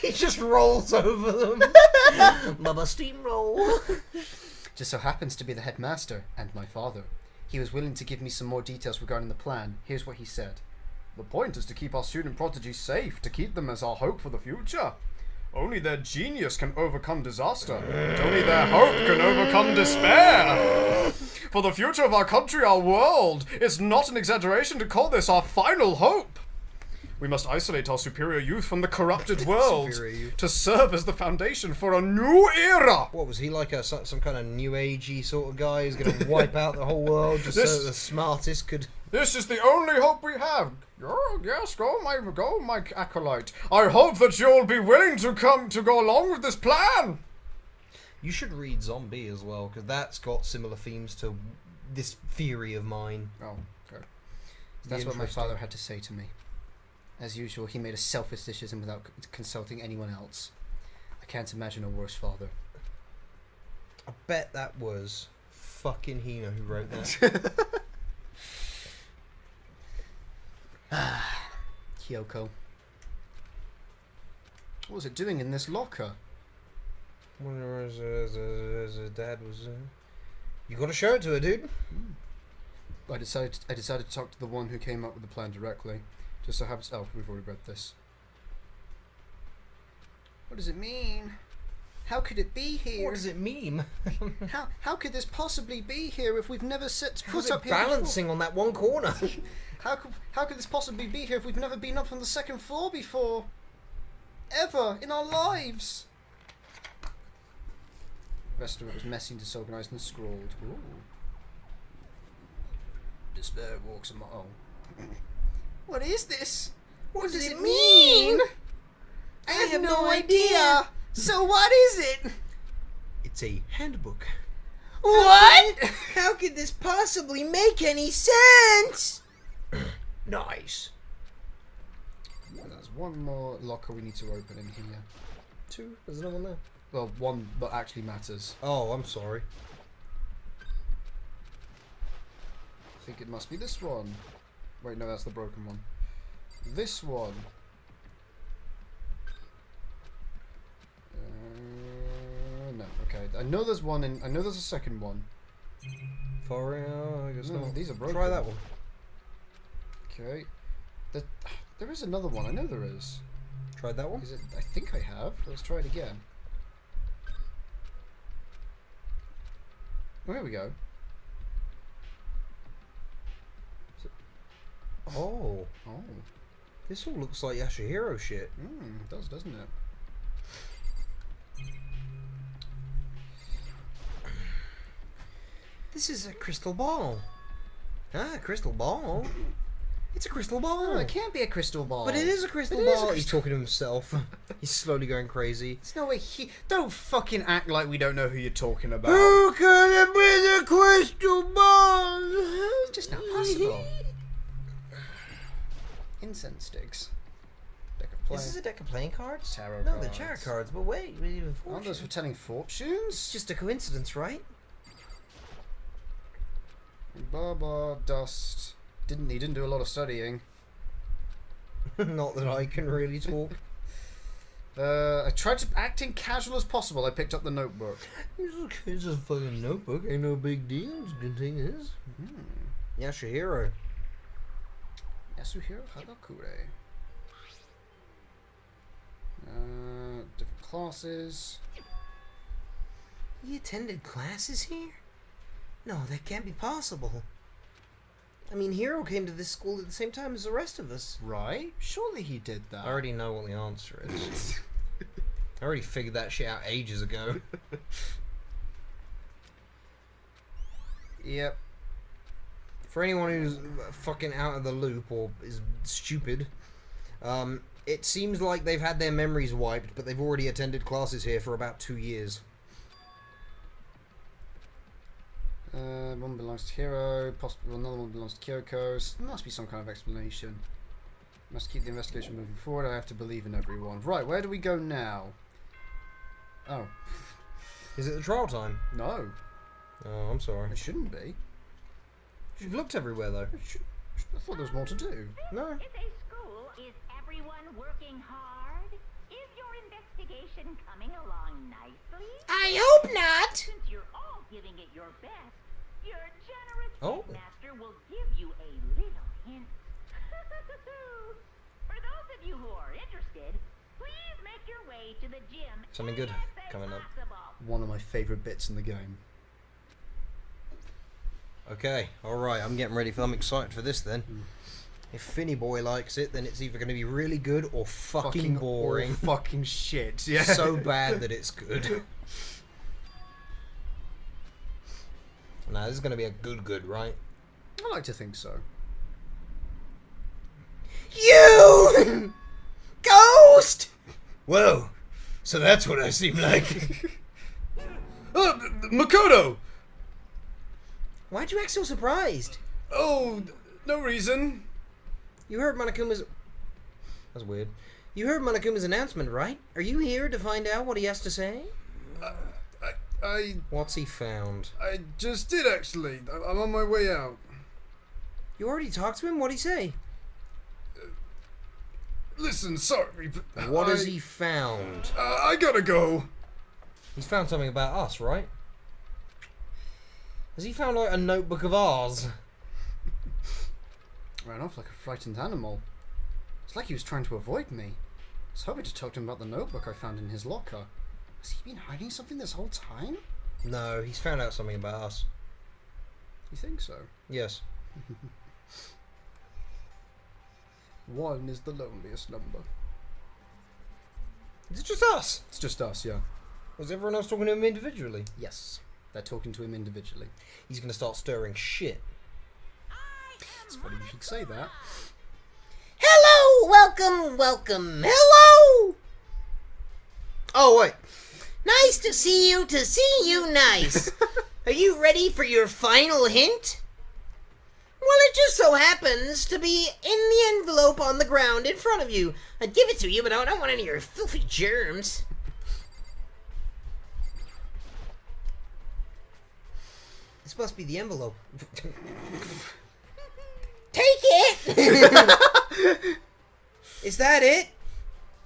He just rolls over them. Baba steamroll. Just so happens to be the headmaster and my father. He was willing to give me some more details regarding the plan. Here's what he said. The point is to keep our student prodigies safe, to keep them as our hope for the future. Only their genius can overcome disaster, and only their hope can overcome despair. For the future of our country, our world, it's not an exaggeration to call this our final hope. We must isolate our superior youth from the corrupted world Superior youth. to serve as the foundation for a new era. What was he like? Some kind of new agey sort of guy who's going to wipe out the whole world just so This- that the smartest could. This is the only hope we have. Oh, yes, go, my acolyte. I hope that you'll be willing to go along with this plan. You should read Zombie as well, because that's got similar themes to this theory of mine. Oh, okay. That's what my father had to say to me. As usual, he made a selfish decision without consulting anyone else. I can't imagine a worse father. I bet that was fucking Hina who wrote that. Kyoko. What was it doing in this locker? Wonder as dad was. You gotta show it to her, dude. I decided to talk to the one who came up with the plan directly. Just so happens. Oh, we've already read this. What does it mean? How could it be here? What does it mean? How could this possibly be here if we've never set How's foot it up here balancing on that one corner? before? How could this possibly be here if we've never been up on the second floor before? Ever in our lives. The rest of it was messy, disorganized, and scrawled. Ooh. Despair walks among. Oh. What is this? What does it mean? I have no idea. So what is it? It's a handbook. What? How could this possibly make any sense? Nice. There's one more locker we need to open in here. 2? There's another one there. Well, one that actually matters. Oh, I'm sorry. I think it must be this one. Wait, no, that's the broken one. This one. No, okay. I know there's one in. I know there's a second one. Far out, I guess No, not. these are broken. Try that one. Okay. There is another one. I know there is. Tried that one? Is it? I think I have. Let's try it again. Oh, here we go. Oh. Oh. This all looks like Yashihiro shit. It does, doesn't it? This is a crystal ball. Ah, a crystal ball. It's a crystal ball. Oh, it can't be a crystal ball. But it is a crystal It is a ball. He's talking to himself. He's slowly going crazy. There's no way he. Don't fucking act like we don't know who you're talking about. Who could have been a crystal ball? It's just not possible. Incense sticks. Deck of Is this a deck of playing cards? Tarot No, cards. they're tarot cards. But wait, even Aren't those fortune. for telling fortunes? It's just a coincidence, right? Baba, dust. He didn't do a lot of studying. Not that I can really talk. I tried to acting casual as possible. I picked up the notebook. It's just a fucking notebook. Ain't no big deal. Good thing is. Yashihiro. Yasuhiro Hagakure. Different classes. He attended classes here? No, that can't be possible. I mean, Hero came to this school at the same time as the rest of us. Right? Surely he did that. I already know what the answer is. I already figured that shit out ages ago. Yep. For anyone who's fucking out of the loop or is stupid, it seems like they've had their memories wiped, but they've already attended classes here for about 2 years. One belongs to Hero, possibly another one belongs to Kyoko. There must be some kind of explanation. Must keep the investigation moving forward. I have to believe in everyone. Right, where do we go now? Oh. Is it the trial time? No. Oh, I'm sorry. It shouldn't be. You've looked everywhere, though. I thought there was more to do. No. It's a school. Is everyone working hard? Is your investigation coming along nicely? I hope not. Since you're all giving it your best, your generous Oh. headmaster will give you a little hint. For those of you who are interested, please make your way to the gym. Something good as soon as coming up. possible. One of my favourite bits in the game. Okay, alright, I'm getting ready for I'm excited for this then. If Finny Boy likes it, then it's either going to be really good or fucking boring. Or fucking shit. Yeah. So bad that it's good. Nah, this is going to be a good, right? I like to think so. You! Ghost! Whoa, so that's what I seem like. Makoto! Why'd you act so surprised? Oh, no reason. You heard Monokuma's... That's weird. You heard Monokuma's announcement, right? Are you here to find out what he has to say? What's he found? I just did actually. I'm on my way out. You already talked to him? What'd he say? Listen, sorry, but What has he found? I gotta go. He's found something about us, right? Has he found like a notebook of ours? Ran off like a frightened animal. It's like he was trying to avoid me. I was hoping to talk to him about the notebook I found in his locker. Has he been hiding something this whole time? No, he's found out something about us. You think so? Yes. One is the loneliest number. Is it just us? It's just us, yeah. Was everyone else talking to him individually? Yes. They're talking to him individually. He's gonna start stirring shit. It's funny you should say that. Hello, welcome. Hello. Oh, wait. Nice to see you nice. Are you ready for your final hint? Well, it just so happens to be in the envelope on the ground in front of you. I'd give it to you, but I don't want any of your filthy germs. This must be the envelope. Take it! Is that it?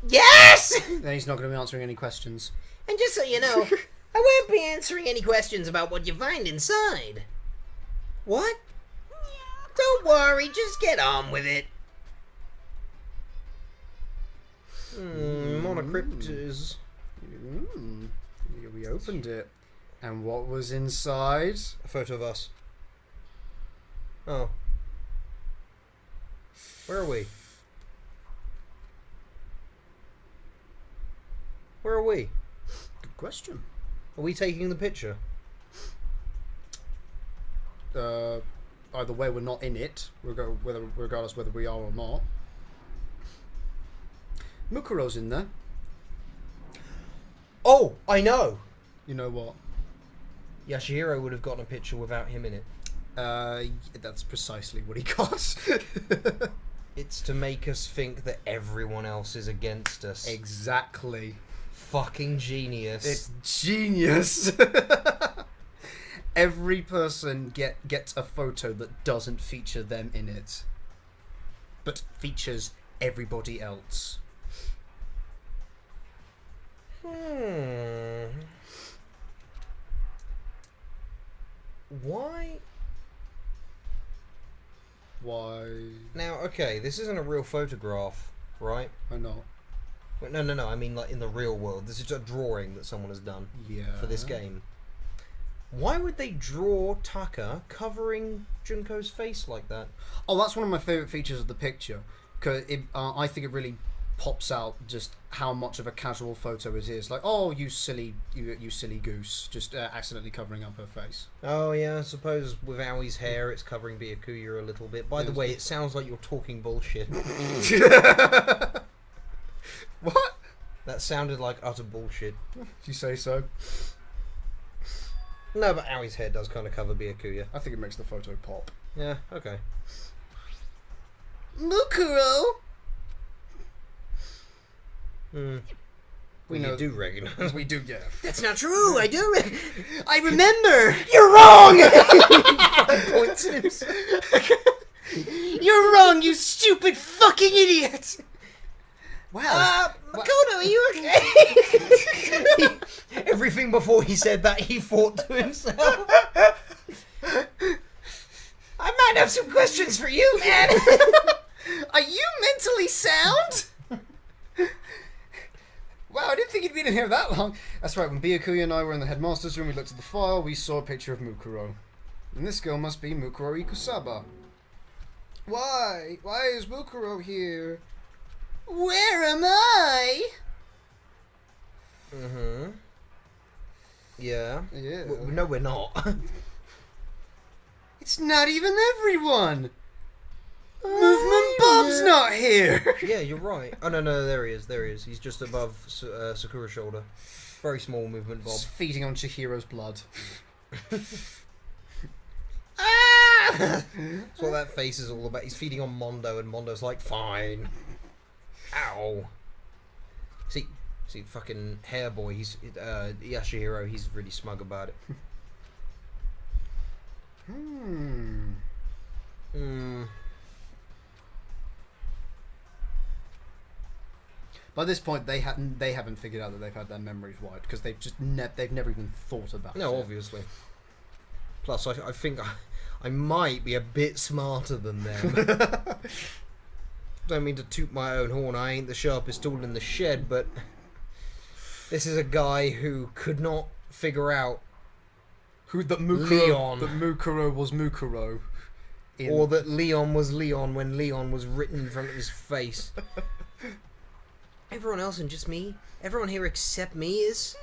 Yes! Then he's not going to be answering any questions. And just so you know, I won't be answering any questions about what you find inside. What? Don't worry, just get on with it. Monocrypt is... We opened it. And what was inside? a photo of us. Oh. Where are we? Where are we? Good question. Are we taking the picture? Either way, we're not in it, regardless whether we are or not. Mukuro's in there. Oh, I know! You know what? Yashihiro would have gotten a picture without him in it. That's precisely what he got. It's to make us think that everyone else is against us. Exactly. Fucking genius. It's genius. Every person gets a photo that doesn't feature them in it, but features everybody else. Why? Why? Now, okay, this isn't a real photograph, right? Why not? Wait, no, I mean like in the real world. This is a drawing that someone has done Yeah. for this game. Why would they draw Taka covering Junko's face like that? Oh, that's one of my favourite features of the picture. Cause I think it really pops out just how much of a casual photo it is. Like, oh, you silly goose, just accidentally covering up her face. Oh yeah, I suppose with Aoi's hair, it's covering Byakuya a little bit. By the way, it sounds like you're talking bullshit. What? That sounded like utter bullshit. Did you say so? No, but Aoi's hair does kind of cover Byakuya. I think it makes the photo pop. Yeah, okay. Mukuro! We know- do recognise. We do, yeah. That's not true. I do. I remember. You're wrong! Points at himself. You're wrong, you stupid fucking idiot. Wow. Makoto, are you okay? Everything before he said that, he thought to himself. I might have some questions for you, man. Are you mentally sound? Wow, I didn't think he'd been in here that long. That's right, when Byakuya and I were in the headmaster's room, we looked at the file, we saw a picture of Mukuro. And this girl must be Mukuro Ikusaba. Why? Why is Mukuro here? Where am I? Yeah. Yeah. No, we're not. It's not even everyone! Movement Bob's not here! Yeah, you're right. Oh, no, there he is. He's just above Sakura's shoulder. Very small movement, Bob. Just feeding on Chihiro's blood. Ah! That's what that face is all about. He's feeding on Mondo, and Mondo's like, fine. Ow. See, fucking hair boy, he's, Yashihiro, he's really smug about it. By this point, they haven't figured out that they've had their memories wiped because they've just they've never even thought about it. No, obviously. Plus, I think I might be a bit smarter than them. Don't mean to toot my own horn. I ain't the sharpest tool in the shed, but this is a guy who could not figure out That Mukuro was Mukuro. or that Leon was Leon when Leon was written in front of his face. Everyone else and just me? Everyone here except me is...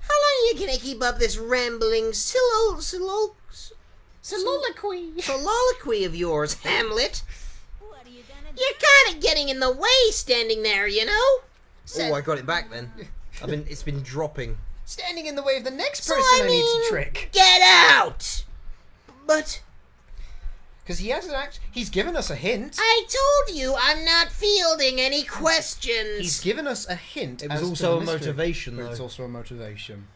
How long are you gonna keep up this rambling soliloquy of yours, Hamlet? What are you gonna do? You're kind of getting in the way standing there, you know? Oh, I got it back then. It's been dropping. Standing in the way of the next So, person I I need to mean, trick. Get out! But Because he's given us a hint. I told you I'm not fielding any questions. He's given us a hint. It was as to also the a mystery, motivation, but though. it's also a motivation.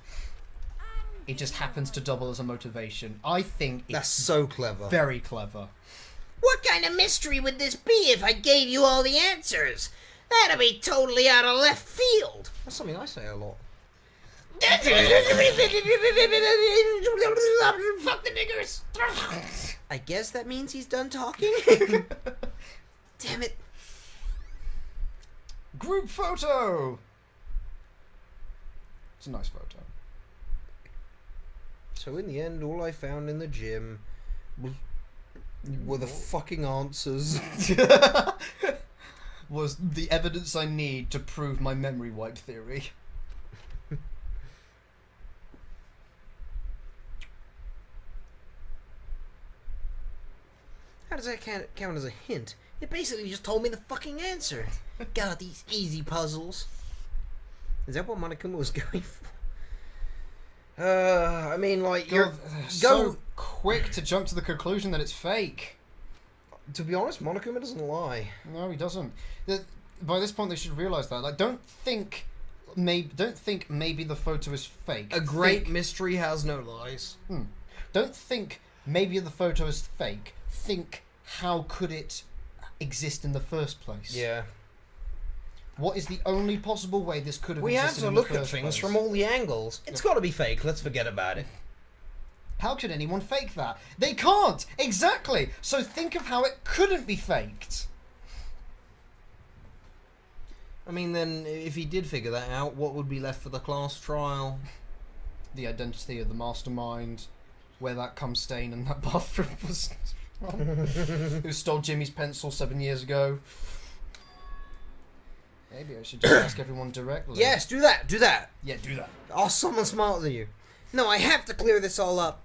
It just happens to double as a motivation. I think it's That's so clever. very clever. What kind of mystery would this be if I gave you all the answers? That'd be totally out of left field. That's something I say a lot. Fuck the niggers. I guess that means he's done talking? Damn it. Group photo! It's a nice photo. So in the end, all I found in the gym were the fucking answers. Was the evidence I need to prove my memory wipe theory. How does that count as a hint? It basically just told me the fucking answer. God, these easy puzzles. Is that what Monokuma was going for? I mean, like, You're go. so quick to jump to the conclusion that it's fake. To be honest, Monokuma doesn't lie. No, he doesn't. By this point, they should realise that. Like, don't think maybe the photo is fake. A great Think- mystery has no lies. Don't think maybe the photo is fake. Think, how could it exist in the first place? Yeah. What is the only possible way this could have We have existed to in the look at first things place? from all the angles. It's got to be fake. Let's forget about it. How could anyone fake that? They can't! Exactly! So think of how it couldn't be faked. I mean, then, if he did figure that out, what would be left for the class trial? the identity of the mastermind, where that cum stain and that bathroom was from, who stole Jimmy's pencil 7 years ago. Maybe I should just ask everyone directly. Yes, do that. Do that. Yeah, do that. Ask someone smarter than you. No, I have to clear this all up.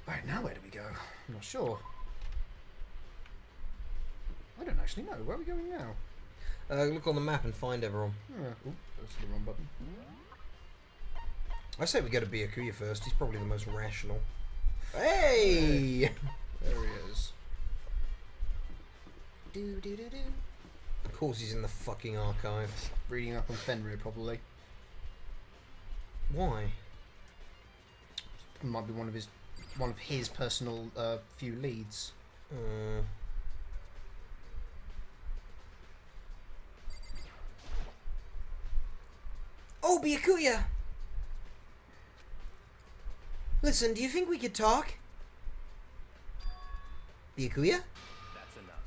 Right, now where do we go? I'm not sure. I don't actually know. Where are we going now? Look on the map and find everyone. Oop, that's the wrong button. I say we go to Byakuya first. He's probably the most rational. Hey! There he is. Do do do do. Of course he's in the fucking archive. Reading up on Fenrir, probably. Why? Might be one of his personal few leads. Oh, Byakuya! Listen, do you think we could talk? Byakuya? That's enough.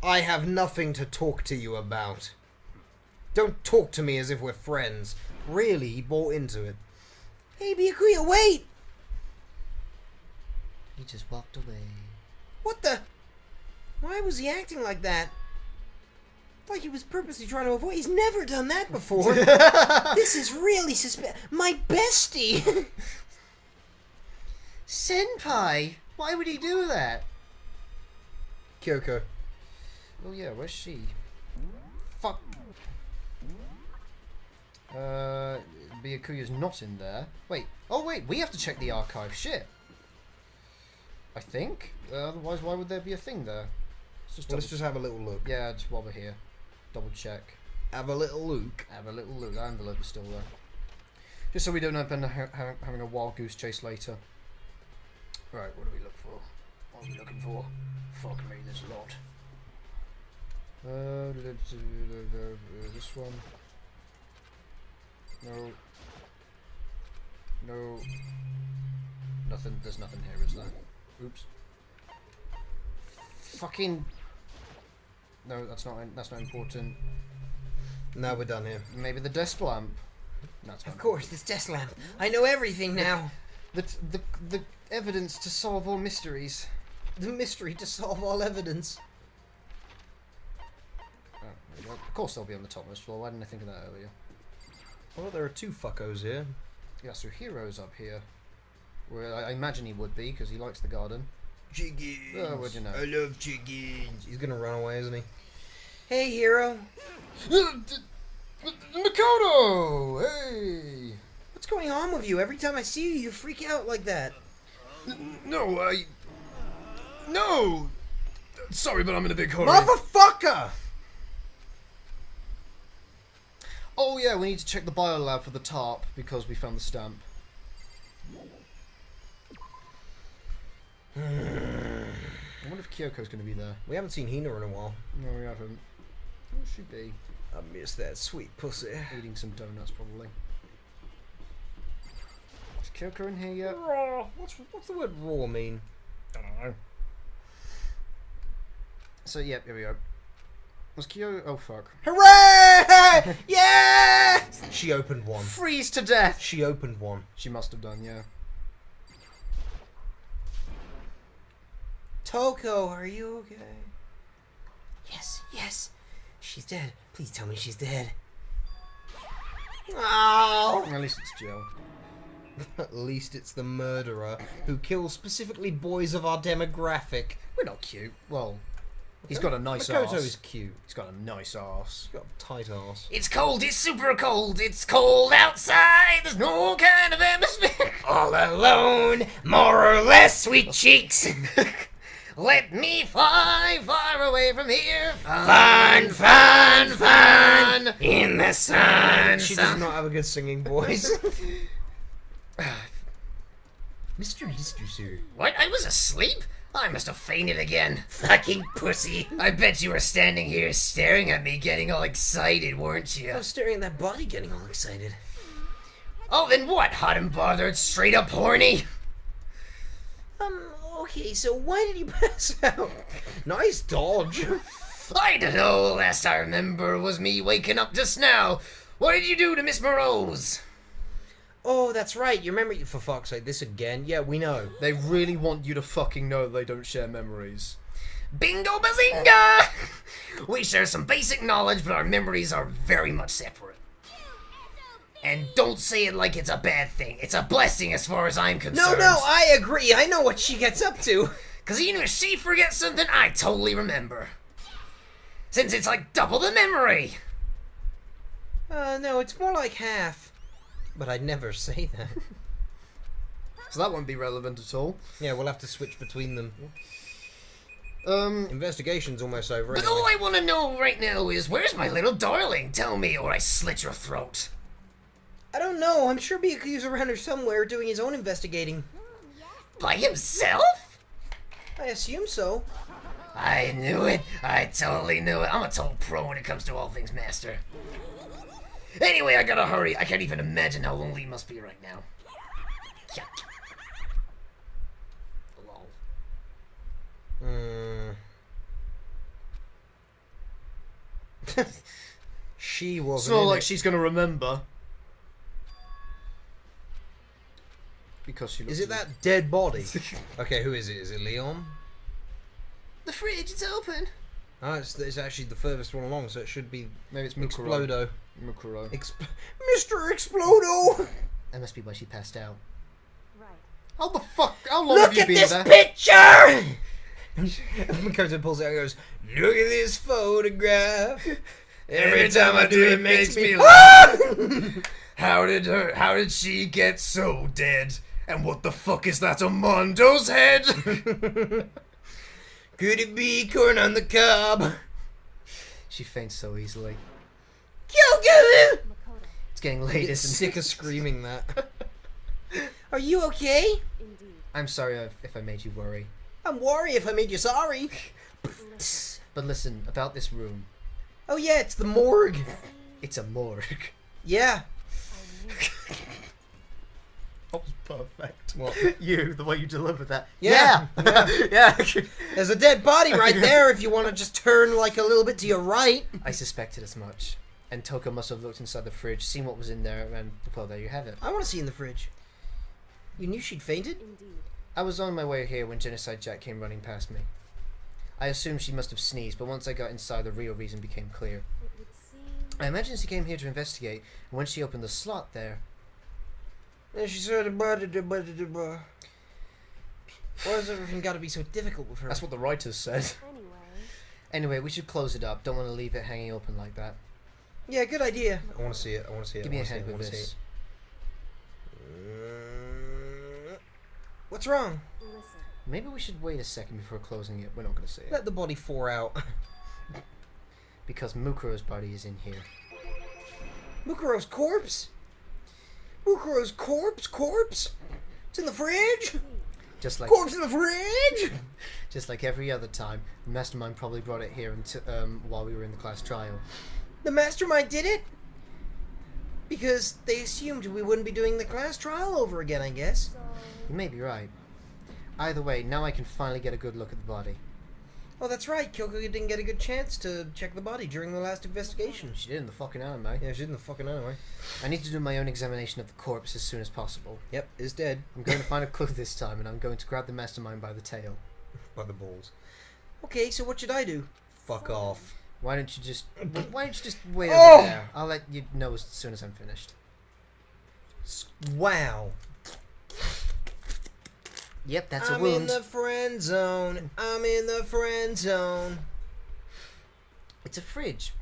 I have nothing to talk to you about. Don't talk to me as if we're friends. Really, he bought into it. Hey, Byakuya, wait! He just walked away. What the? Why was he acting like that? Like he was purposely trying to avoid. He's never done that before. This is really my bestie. Senpai! Why would he do that? Kyoko. Oh yeah, where's she? Fuck. Byakuya's not in there. Wait. Oh wait, we have to check the archive. Shit. I think. Otherwise, why would there be a thing there? Let's just have a little look. Yeah, just while we're here. Double check. Have a little look. Have a little look. That envelope is still there. Just so we don't end up having a wild goose chase later. Right, what do we look for? What are we looking for? Fuck me, there's a lot. This one. No. No. Nothing. There's nothing here, is there? Oops. Fucking. No, that's not important. Now we're done here. Maybe the desk lamp. No, it's Of fine. course, this desk lamp. I know everything now. The evidence to solve all mysteries. The mystery to solve all evidence. Oh, there we go. Of course they'll be on the topmost floor. Why didn't I think of that earlier? Well, there are two fuckos here. Yeah, so Hero's up here. Well, I imagine he would be, because he likes the garden. Chickens. Oh, what'd you know? I love chickens. He's gonna run away, isn't he? Hey, Hero. Makoto! Hey! What's going on with you? Every time I see you, you freak out like that. No, No! Sorry, but I'm in a big hurry. Motherfucker! Oh yeah, we need to check the biolab for the tarp, because we found the stamp. I wonder if Kyoko's going to be there. We haven't seen Hina in a while. No, we haven't. Where should she be? I miss that sweet pussy. Eating some donuts, probably. Is Kyoko in here yet? Raw. What's the word raw mean? I don't know. So, yeah, here we go. Was Kyoko... Oh, fuck. Hooray! Yeah! She opened one. Freeze to death! She opened one. She must have done, yeah. Toko, are you okay? Yes, yes. She's dead. Please tell me she's dead. Oh! At least it's Jill. At least it's the murderer who kills specifically boys of our demographic. We're not cute. Well, he's got a nice Makoto ass. is cute. He's got a nice ass. He's got a tight ass. It's cold, it's super cold, it's cold outside, there's no kind of atmosphere. All alone, more or less, sweet cheeks. Let me fly far away from here. Fun, fun, fun, in the sun. She does not have a good singing voice. Mr. Lister. What? I was asleep? I must have fainted again. Fucking pussy. I bet you were standing here staring at me getting all excited, weren't you? I was staring at that body getting all excited. Oh, then what? Hot and bothered, straight up horny? Okay, so why did you pass out? Nice dodge. I don't know. Last I remember was me waking up just now. What did you do to Miss Morose? Oh, that's right. You remember? For fuck's sake, this again? Yeah, we know. They really want you to fucking know they don't share memories. Bingo bazinga! We share some basic knowledge, but our memories are very much separate. And don't say it like it's a bad thing. It's a blessing as far as I'm concerned. No, I agree. I know what she gets up to. Because even if she forgets something, I totally remember. Since it's like double the memory. No, it's more like half. But I'd never say that. So that won't be relevant at all. Yeah, we'll have to switch between them. Um, Investigation's almost over. But Anyway. all I want to know right now is, where's my little darling? Tell me or I slit your throat. I don't know. I'm sure Byaku's around here somewhere doing his own investigating. By himself? I assume so. I knew it. I totally knew it. I'm a total pro when it comes to all things master. Anyway, I gotta hurry. I can't even imagine how lonely he must be right now. Yuck. Lol. She It's wasn't. not in like it. she's gonna remember. Because she looks Is it that dead body? Okay, who is it? Is it Leon? The fridge is open. Oh, it's actually the furthest one along, so it should be Maybe it's Mukuro. Explodo. Mukuro. Mr. Explodo! That must be why she passed out. Right. How the fuck? How long Look have you at been this there? picture! Makoto pulls it out and goes, look at this photograph. Every time I do it makes me laugh. How did she get so dead? And what the fuck is that on Mondo's head? Could it be corn on the cob? She faints so easily. Kyoko! Makoto. It's getting late, I get isn't sick it? of screaming that. Are you okay? Indeed. I'm sorry if I made you worry. I'm worried if I made you sorry. But listen, about this room. Oh yeah, it's the morgue. It's a morgue. Yeah. I knew it. That was perfect. What? You, the way you delivered that. Yeah. Yeah. There's a dead body right there if you want to just turn like a little bit to your right. I suspected as much. And Toka must have looked inside the fridge, seen what was in there, and well, there you have it. I want to see in the fridge. You knew she'd fainted? Indeed. I was on my way here when Genocide Jack came running past me. I assumed she must have sneezed, but once I got inside, the real reason became clear. It would seem. I imagine she came here to investigate, and when she opened the slot there, And she said, why has everything got to be so difficult with her? that's what the writers said. Anyway. Anyway, we should close it up. Don't want to leave it hanging open like that. Yeah, good idea. I want to see it. I want to see it. Give me a hand with this. What's wrong? Listen. Maybe we should wait a second before closing it. We're not going to say it. Let the body pour out. Because Mukuro's body is in here. Mukuro's corpse? Mukuro's corpse? It's in the fridge? Just like Corpse in the fridge? just like every other time, the Mastermind probably brought it here until, while we were in the class trial. The mastermind did it? Because they assumed we wouldn't be doing the class trial over again, I guess. So. You may be right. Either way, now I can finally get a good look at the body. Oh, that's right. Kyoko didn't get a good chance to check the body during the last investigation. She did in the fucking anime. Yeah, she didn't fucking anyway. I need to do my own examination of the corpse as soon as possible. Yep, is dead. I'm going to find a clue this time, and I'm going to grab the Mastermind by the tail. By the balls. Okay, so what should I do? Fuck off. Why don't you just wait Oh! over there? I'll let you know as soon as I'm finished. Wow. Yep, that's I'm a wound. in the friend zone. I'm in the friend zone. It's a fridge.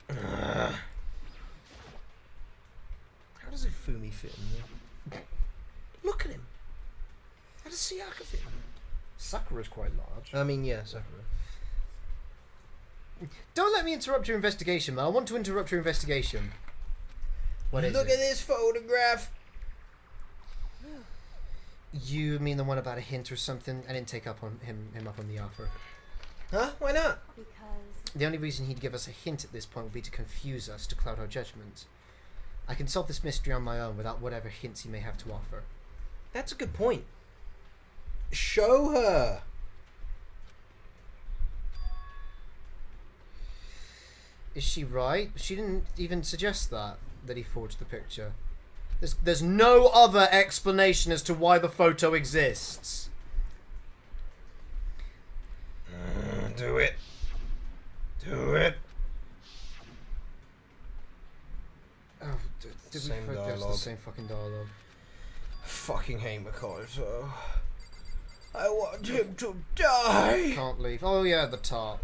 How does Ifumi fit in there? Look at him. How does Sayaka fit in Sakura's quite large. there? I mean, yeah, Sakura. Don't let me interrupt your investigation, man. I want to interrupt your investigation. What is Look it? at this photograph. You mean the one about a hint or something? I didn't take up on him up on the offer. Huh? Why not? Because. The only reason he'd give us a hint at this point would be to confuse us, to cloud our judgment. I can solve this mystery on my own without whatever hints he may have to offer. That's a good point. Show her. Is she right? She didn't even suggest that he forged the picture. There's no other explanation as to why the photo exists. Do it. Do it. Oh, did we Same forget it's the dialogue. same fucking dialogue. Fucking hate Makoto. I want him to die. Can't leave. Oh yeah, the tarp.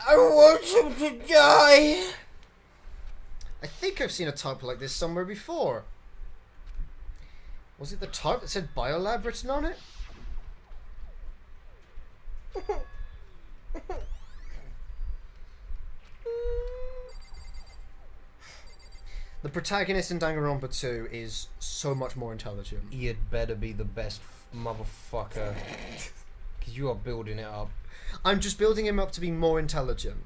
I want him to die. I think I've seen a tarp like this somewhere before. Was it the tarp that said Biolab written on it? The protagonist in Danganronpa 2 is so much more intelligent. You'd better be the best motherfucker. Because you are building it up. I'm just building him up to be more intelligent.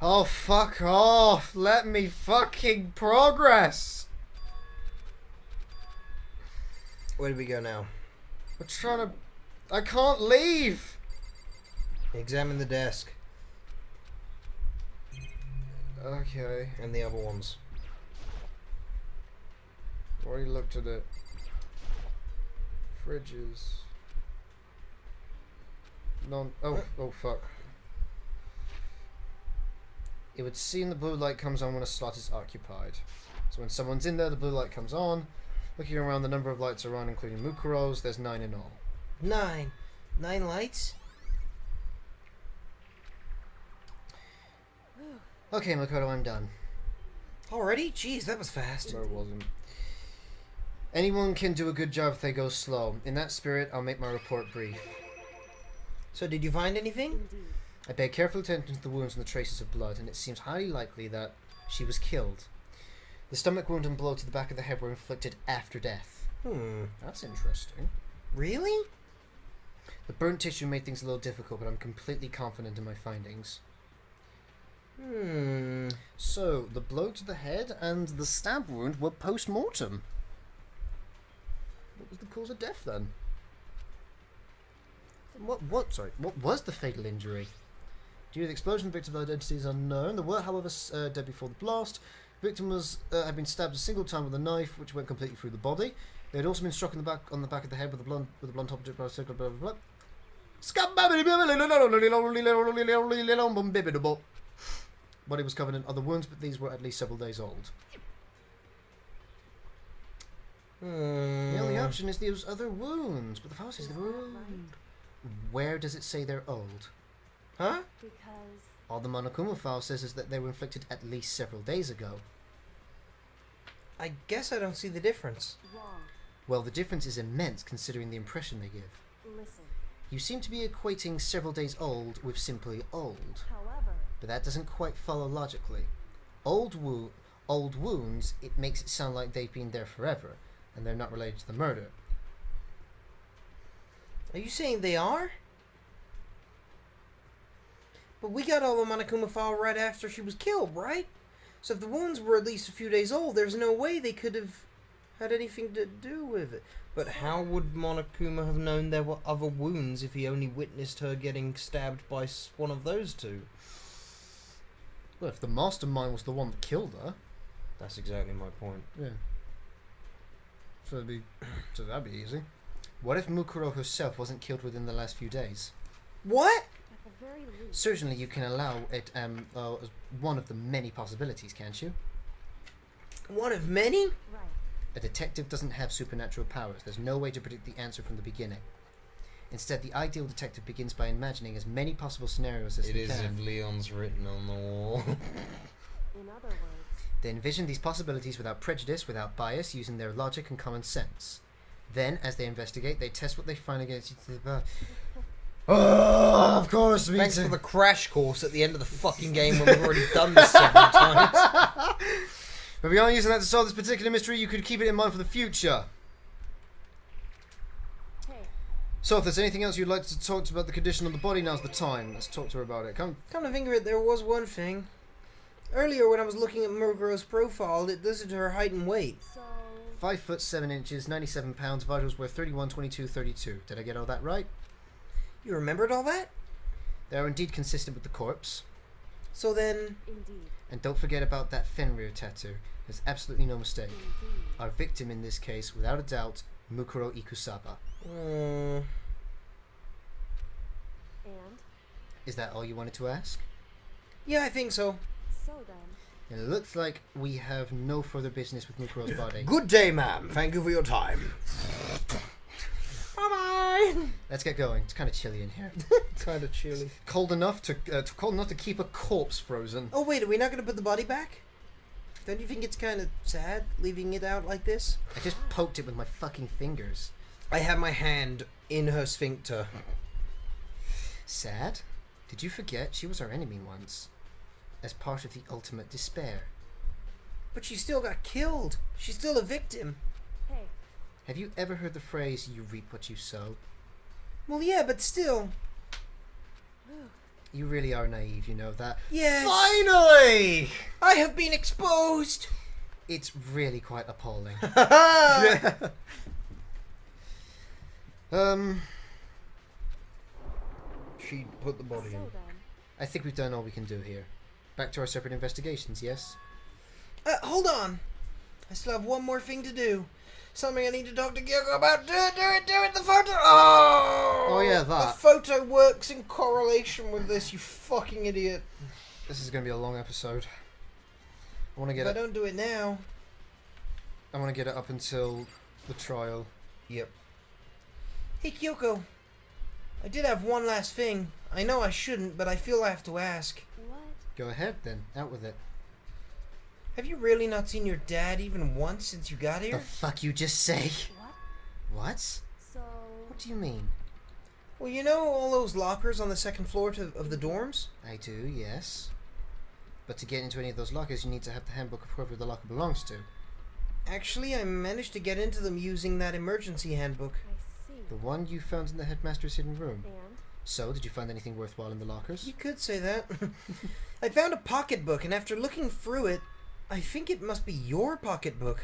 Oh, fuck off. Let me fucking progress. Where do we go now? I'm trying to... I can't leave. Examine the desk. Okay. And the other ones. Already looked at it. Fridges. Non... Oh, oh fuck. It would seem the blue light comes on when a slot is occupied. So when someone's in there, the blue light comes on. Looking around, the number of lights around, including Mukuro's, there's 9 in all. 9. 9 lights? Okay, Makoto, I'm done. Already? Jeez, that was fast. No, it wasn't. Anyone can do a good job if they go slow. In that spirit, I'll make my report brief. So did you find anything? Indeed. I pay careful attention to the wounds and the traces of blood, and it seems highly likely that she was killed. The stomach wound and blow to the back of the head were inflicted after death. That's interesting. Really? The burnt tissue made things a little difficult, but I'm completely confident in my findings. So, the blow to the head and the stab wound were post-mortem. What was the cause of death then? What was the fatal injury? Due to the explosion, the victim's identity is unknown. There were, however, dead before the blast. The victim had been stabbed a single time with a knife, which went completely through the body. They had also been struck on the back of the head with a blunt object by a circle. Blah blah blah. Body was covered in other wounds, but these were at least several days old. The only option is those other wounds, but the file says they were old. Where does it say they're old? Huh? Because All the Monokuma file says is that they were inflicted at least several days ago. I guess I don't see the difference. wrong. Well, the difference is immense considering the impression they give. Listen. You seem to be equating several days old with simply old, However, but that doesn't quite follow logically. Old wounds, it makes it sound like they've been there forever, and they're not related to the murder. Are you saying they are? But we got all the Monokuma file right after she was killed, right? So if the wounds were at least a few days old, there's no way they could have had anything to do with it. But how would Monokuma have known there were other wounds if he only witnessed her getting stabbed by one of those two? Well, if the mastermind was the one that killed her, That's exactly my point. yeah. So that'd be easy. What if Mukuro herself wasn't killed within the last few days? What? at the very least, Certainly, you can allow it as one of the many possibilities, can't you? One of many? right. A detective doesn't have supernatural powers. There's no way to predict the answer from the beginning. Instead, the ideal detective begins by imagining as many possible scenarios as It they is can. if Leon's written on the wall. In other words, They envision these possibilities without prejudice, without bias, using their logic and common sense. Then, as they investigate, they test what they find against each other. Oh, of course, me Thanks too. for the crash course at the end of the fucking game when we've already done this several times. But beyond using that to solve this particular mystery, you could keep it in mind for the future. hey, So, if there's anything else you'd like to talk about the condition of the body, now's the time. Let's talk to her about it. Come. Come to think of it, there was one thing. Earlier when I was looking at Muro's profile, it listed her height and weight. so 5 foot 7 inches, 97 pounds, vitals were 31, 22, 32. Did I get all that right? You remembered all that? They are indeed consistent with the corpse. So then... indeed, And don't forget about that Fenrir tattoo. There's absolutely no mistake. Indeed. Our victim in this case, without a doubt, Mukuro Ikusaba. Mm, And Is that all you wanted to ask? yeah, I think so. so then, It looks like we have no further business with Mukuro's body. Good day, ma'am. Thank you for your time. Bye-bye. Let's get going. It's kind of chilly in here. Kind of chilly. Cold enough to keep a corpse frozen. Oh wait, are we not going to put the body back? Don't you think it's kind of sad leaving it out like this? I just poked it with my fucking fingers. I have my hand in her sphincter. Sad? Did you forget she was our enemy once? As part of the ultimate despair. But she still got killed. She's still a victim. hey, Have you ever heard the phrase, you reap what you sow? Well, yeah, but still. You really are naive, you know that. Yes. Finally! I have been exposed. It's really quite appalling. She put the body so in. then, I think we've done all we can do here. Back to our separate investigations, yes? Hold on. I still have one more thing to do. Something I need to talk to Gyoko about. Do it, the photo. Oh, yeah, The that. photo works in correlation with this, you fucking idiot. This is going to be a long episode. I want to If get I it. don't do it now. I want to get it up until the trial. Yep. Hey, Kyoko. I did have one last thing. I know I shouldn't, but I feel I have to ask. what? Go ahead, then. Out with it. Have you really not seen your dad even once since you got The here? fuck you just say? What? What? So, What do you mean? Well, you know all those lockers on the second floor of the dorms? I do, yes. But to get into any of those lockers, you need to have the handbook of whoever the locker belongs to. Actually, I managed to get into them using that emergency handbook. I see. The one you found in the headmaster's hidden room. And So, did you find anything worthwhile in the lockers? You could say that. I found a pocketbook, and after looking through it, I think it must be your pocketbook.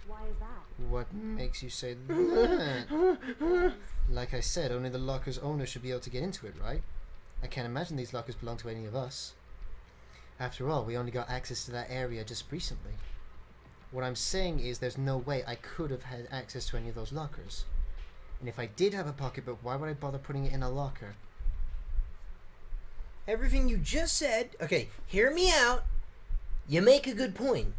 why is that? What makes you say that? Because Like I said, only the locker's owner should be able to get into it, right? I can't imagine these lockers belong to any of us. After all, we only got access to that area just recently. What I'm saying is there's no way I could have had access to any of those lockers. And if I did have a pocketbook, why would I bother putting it in a locker? Everything you just said, okay, hear me out. You make a good point.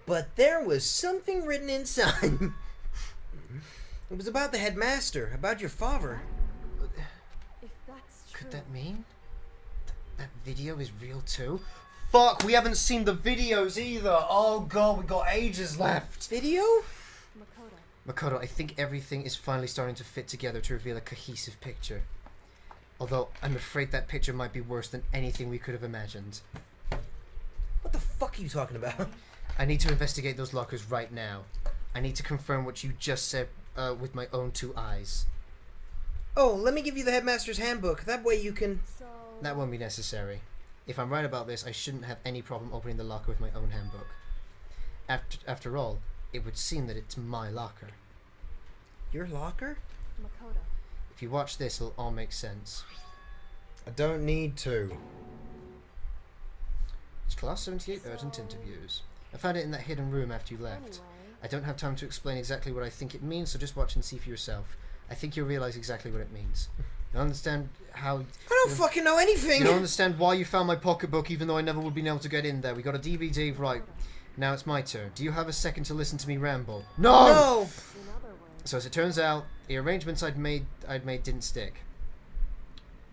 But there was something written inside. It was about the headmaster, about your father. if that's true, Could that mean that video is real too? Fuck, we haven't seen the videos either. Oh god, we got ages left. Video? Makoto, Makoto, I think everything is finally starting to fit together to reveal a cohesive picture. Although, I'm afraid that picture might be worse than anything we could have imagined. What the fuck are you talking about? I need to investigate those lockers right now. I need to confirm what you just said with my own two eyes. Oh, let me give you the headmaster's handbook. That way you can... so That won't be necessary. If I'm right about this, I shouldn't have any problem opening the locker with my own handbook. After all, it would seem that it's my locker. Your locker? Makoto, If you watch this, it'll all make sense. I don't need to. It's Class 78 urgent interviews. I found it in that hidden room after you left. anyway, I don't have time to explain exactly what I think it means, so just watch and see for yourself. I think you'll realize exactly what it means. You understand how... I don't fucking know anything! You don't understand why you found my pocketbook even though I never would have been able to get in there. We got a DVD, right. Now it's my turn. Do you have a second to listen to me ramble? No! No! in other words, So as it turns out, the arrangements I'd made didn't stick.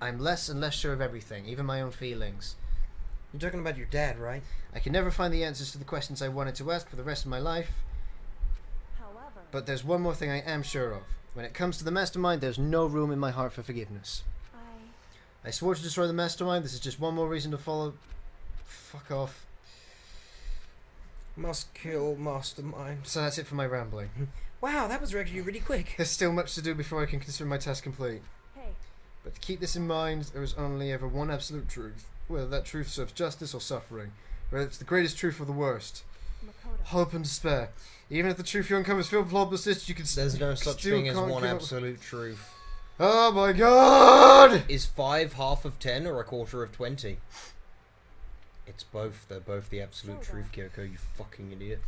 I'm less and less sure of everything, even my own feelings. You're talking about your dad, right? I can never find the answers to the questions I wanted to ask for the rest of my life, however, but there's one more thing I am sure of. When it comes to the mastermind, there's no room in my heart for forgiveness. I swore to destroy the mastermind. This is just one more reason to follow... Fuck off. Must kill mastermind. So that's it for my rambling. Wow, that was actually really quick. There's still much to do before I can consider my task complete. hey, But to keep this in mind, there is only ever one absolute truth. Whether that truth serves justice or suffering. Whether it's the greatest truth or the worst. Makoto, Hope and despair. Even if the truth you uncover is filled with hopelessness, you can There's no such still thing as can't one give up. absolute truth. Oh my god! Is 5 half of 10 or a quarter of 20? It's both. They're both the absolute So truth, Kyoko, you fucking idiot.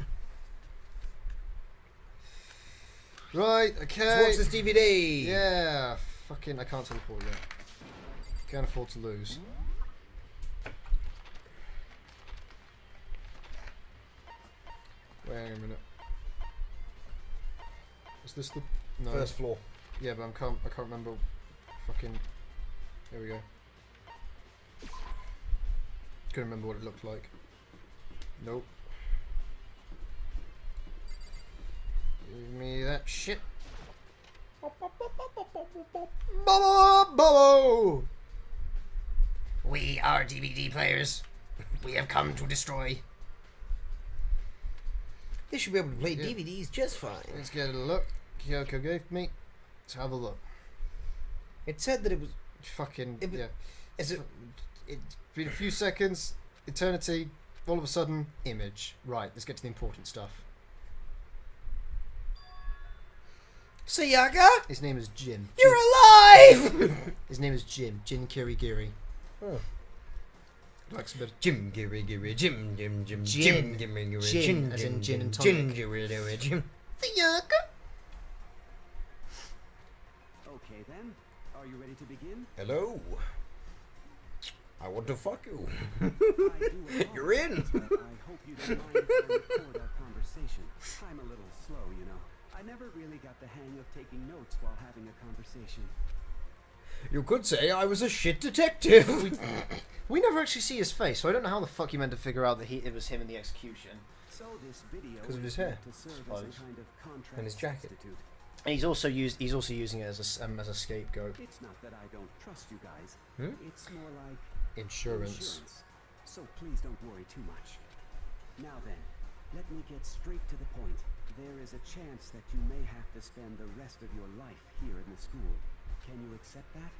Right, Let's okay. watch this DVD! Yeah, fucking, I can't teleport yet. Can't afford to lose. Wait a minute. Is this the... No. First floor. Yeah, but I can't remember. Fucking... There we go. Couldn't remember what it looked like. Nope. Give me that shit. Bobo! We are DVD players. We have come to destroy. They should be able to play Yeah. DVDs just fine. Let's get a look. Kyoko gave me. Let's have a look. It said that it was. Fucking It was- yeah. Is it? It's been a few seconds. Eternity. All of a sudden, image. Right. Let's get to the important stuff. Sayaka, His name is Jim. you're alive! His name is Jim. Jin Kirigiri. Oh. Likes a bit. Jim, Giri, Giri, Jim, Jim, Jim, Gin. Jim, Giri, Giri, Gin, as in gin and tonic. Jim, Giri, Giri, Jim. Sayaka. Okay then, are you ready to begin? Hello. I want to fuck you. I do You're in. apologize, but I hope you don't mind if I record our conversation. I'm a little slow, you know. I never really got the hang of taking notes while having a conversation. You could say I was a shit detective. We never actually see his face, so I don't know how the fuck you meant to figure out that it was him in the execution. So this video 'Cause of his is hair, meant to serve as suppose. a kind of contract And his jacket. substitute. And he's also using it as a scapegoat. It's not that I don't trust you guys. Hmm? It's more like Insurance. So please don't worry too much. Now then, let me get straight to the point. There is a chance that you may have to spend the rest of your life here in the school. Can you accept that?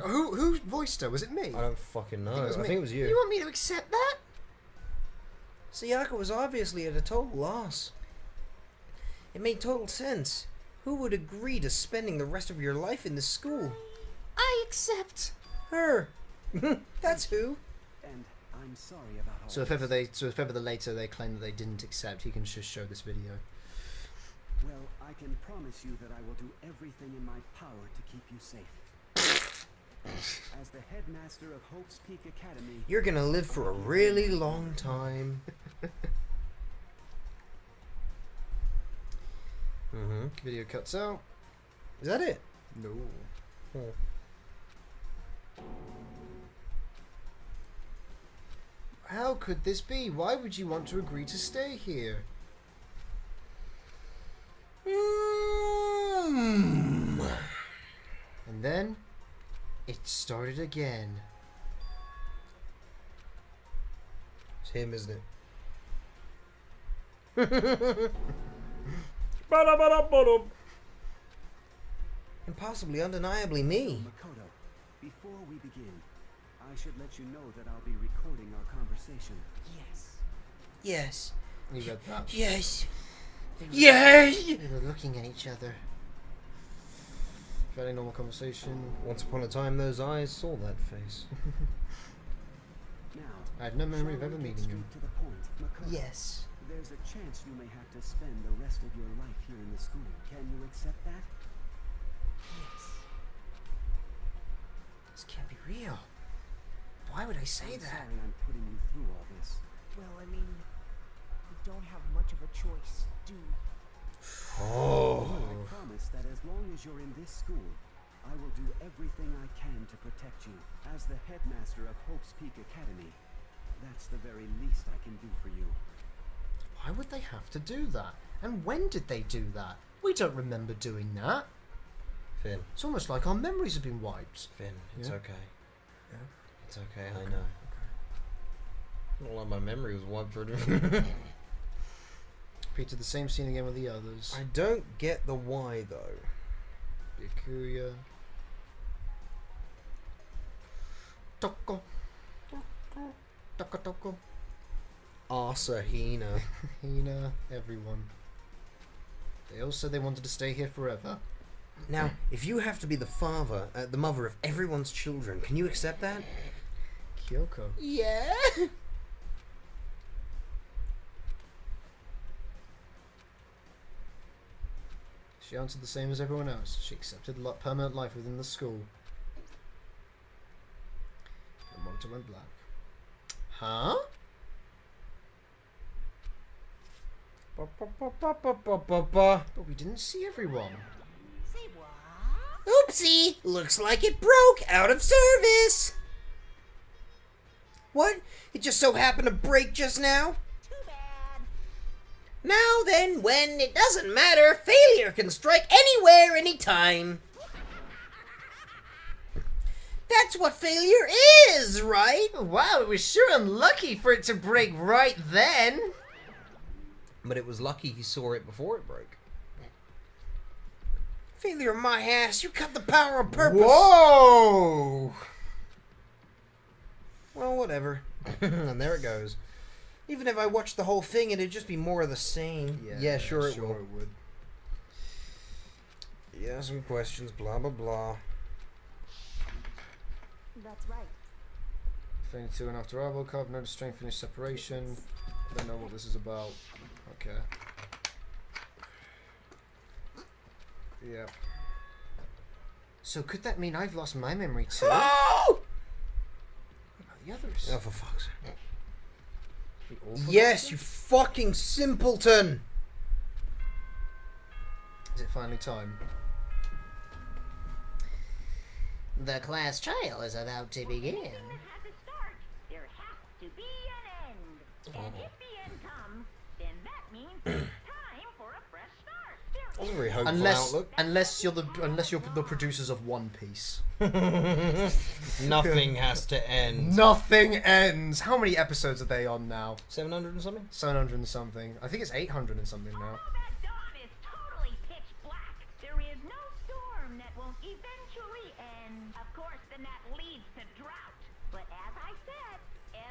Who voiced her? Was it me? I don't fucking know. I think it was I me. think it was you. You want me to accept that? Sayaka was obviously at a total loss. It made total sense. Who would agree to spending the rest of your life in this school? I accept. Her. That's who. And I'm sorry about all So if ever later they claim that they didn't accept, he can just show this video. Well, I can promise you that I will do everything in my power to keep you safe. As the headmaster of Hope's Peak Academy, You're gonna live for a really long time. Mm-hmm. Video cuts out. Is that it? No. Oh. How could this be? Why would you want to agree to stay here? And then it started again. It's him, isn't it? And possibly undeniably me. Makoto, before we begin, I should let you know that I'll be recording our conversation. Yes. Yes. You got that. Yes. Yes! We were looking at each other. Fairly normal conversation. Once upon a time, those eyes saw that face. Now, I have no memory of shall ever we get meeting him. straight to the point, Makoto? Yes. There's a chance you may have to spend the rest of your life here in the school. Can you accept that? Yes. This can't be real. Why would I say I'm that? sorry I'm putting you through all this. Well, I mean, we don't have much of a choice, do we? Oh. I promise that as long as you're in this school, I will do everything I can to protect you. As the headmaster of Hope's Peak Academy, that's the very least I can do for you. Why would they have to do that? And when did they do that? We don't remember doing that. Finn, It's almost like our memories have been wiped. Finn, it's Yeah? okay. Yeah? It's okay, I know. Not like my memory was wiped for it. Repeated the same scene again with the others. I don't get the why, though. Byakuya. Toko. Toko Toko. Asahina. Hina. Everyone. They all said they wanted to stay here forever. Now, if you have to be the mother of everyone's children, can you accept that? Kyoko. Yeah. She answered the same as everyone else. She accepted permanent life within the school. The monitor went black. Huh? But we didn't see everyone. Say what? Oopsie! Looks like it broke out of service. What? It just so happened to break just now? Too bad. Now then, when it doesn't matter, failure can strike anywhere, anytime. That's what failure is, right? Wow, it was sure unlucky for it to break right then. But it was lucky he saw it before it broke. Failure, my ass. You cut the power on purpose. Whoa! Well, whatever. And there it goes. Even if I watched the whole thing, it'd just be more of the same. Yeah, sure it will. it would. Yeah, some questions, blah, blah, blah. That's right. Thing 2 and after Arbocop, no strength finish separation. Don't know what this is about. Okay. Yep. So could that mean I've lost my memory too? Oh! What about the others? Oh, for fuck's sake. We all forgot Yes, them? you fucking simpleton! Is it finally time? The class trial is about to begin. It has to start. There has to be an end. And if the end comes, then that means it's time for a fresh start. That There was a very hopeful Unless outlook. unless you're the producers of One Piece. Nothing has to end. Nothing ends. How many episodes are they on now? 700 and something? 700 and something. I think it's 800 and something now. Although that dawn is totally pitch black, there is no storm that won't eventually end. Of course, then that leads to drought. But as I said,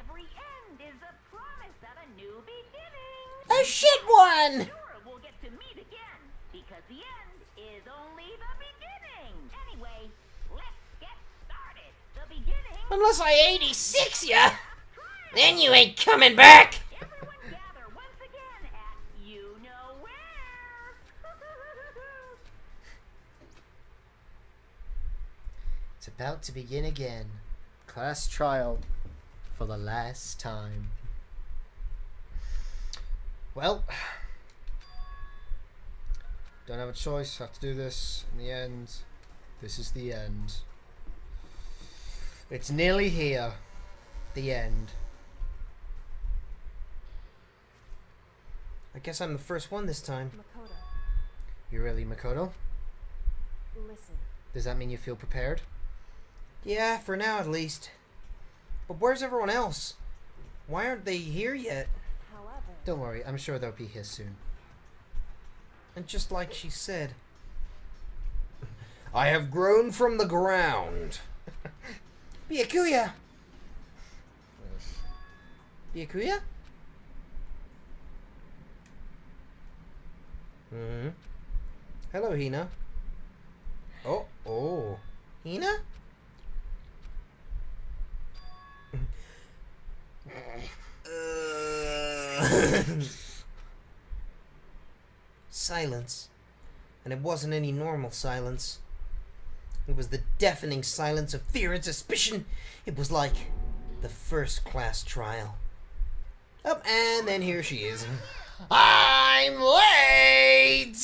every end is a promise of a new beginning. A shit one! Sure, we'll get to meet again, because the end is only the beginning. Anyway, let's get started. The beginning. Unless I 86 ya! Then you ain't coming back! Everyone gather once again at you know where. It's about to begin again. Class trial for the last time. Well, don't have a choice. Have to do this. In the end, this is the end. It's nearly here. The end. I guess I'm the first one this time. Makoto, You really, Makoto? listen. Does that mean you feel prepared? Yeah, for now at least. But where's everyone else? Why aren't they here yet? However, Don't worry, I'm sure they'll be here soon. And just like she said, I have grown from the ground. Byakuya! Byakuya? Mm-hmm. Hello, Hina. Oh. Hina? Silence. And it wasn't any normal silence. It was the deafening silence of fear and suspicion. It was like the first class trial. Oh, and then here she is. I'm late!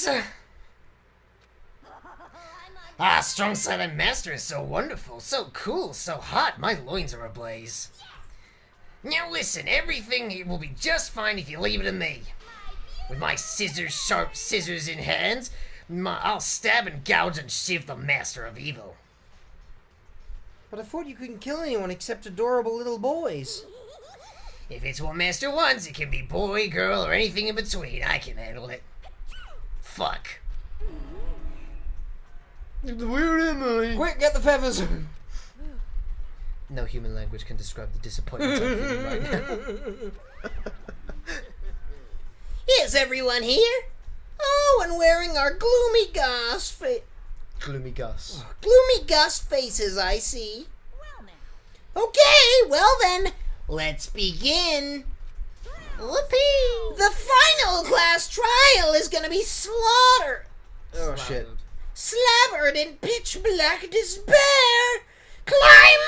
Ah, strong silent master is so wonderful, so cool, so hot, my loins are ablaze. Now listen, everything will be just fine if you leave it to me. With my sharp scissors in hand, I'll stab and gouge and shiv the master of evil. But I thought you couldn't kill anyone except adorable little boys. If it's what master wants, it can be boy, girl, or anything in between. I can handle it. Fuck. Where am I? Quick, get the feathers! No human language can describe the disappointment I'm feeling right now. Is everyone here? Oh, Oh, and wearing our gloomy Gloomy Gus. faces, I see. Well now, Okay, well then, let's begin. Whoopee! The final class trial is gonna be slaughtered. Oh shit. Slavered in pitch black despair.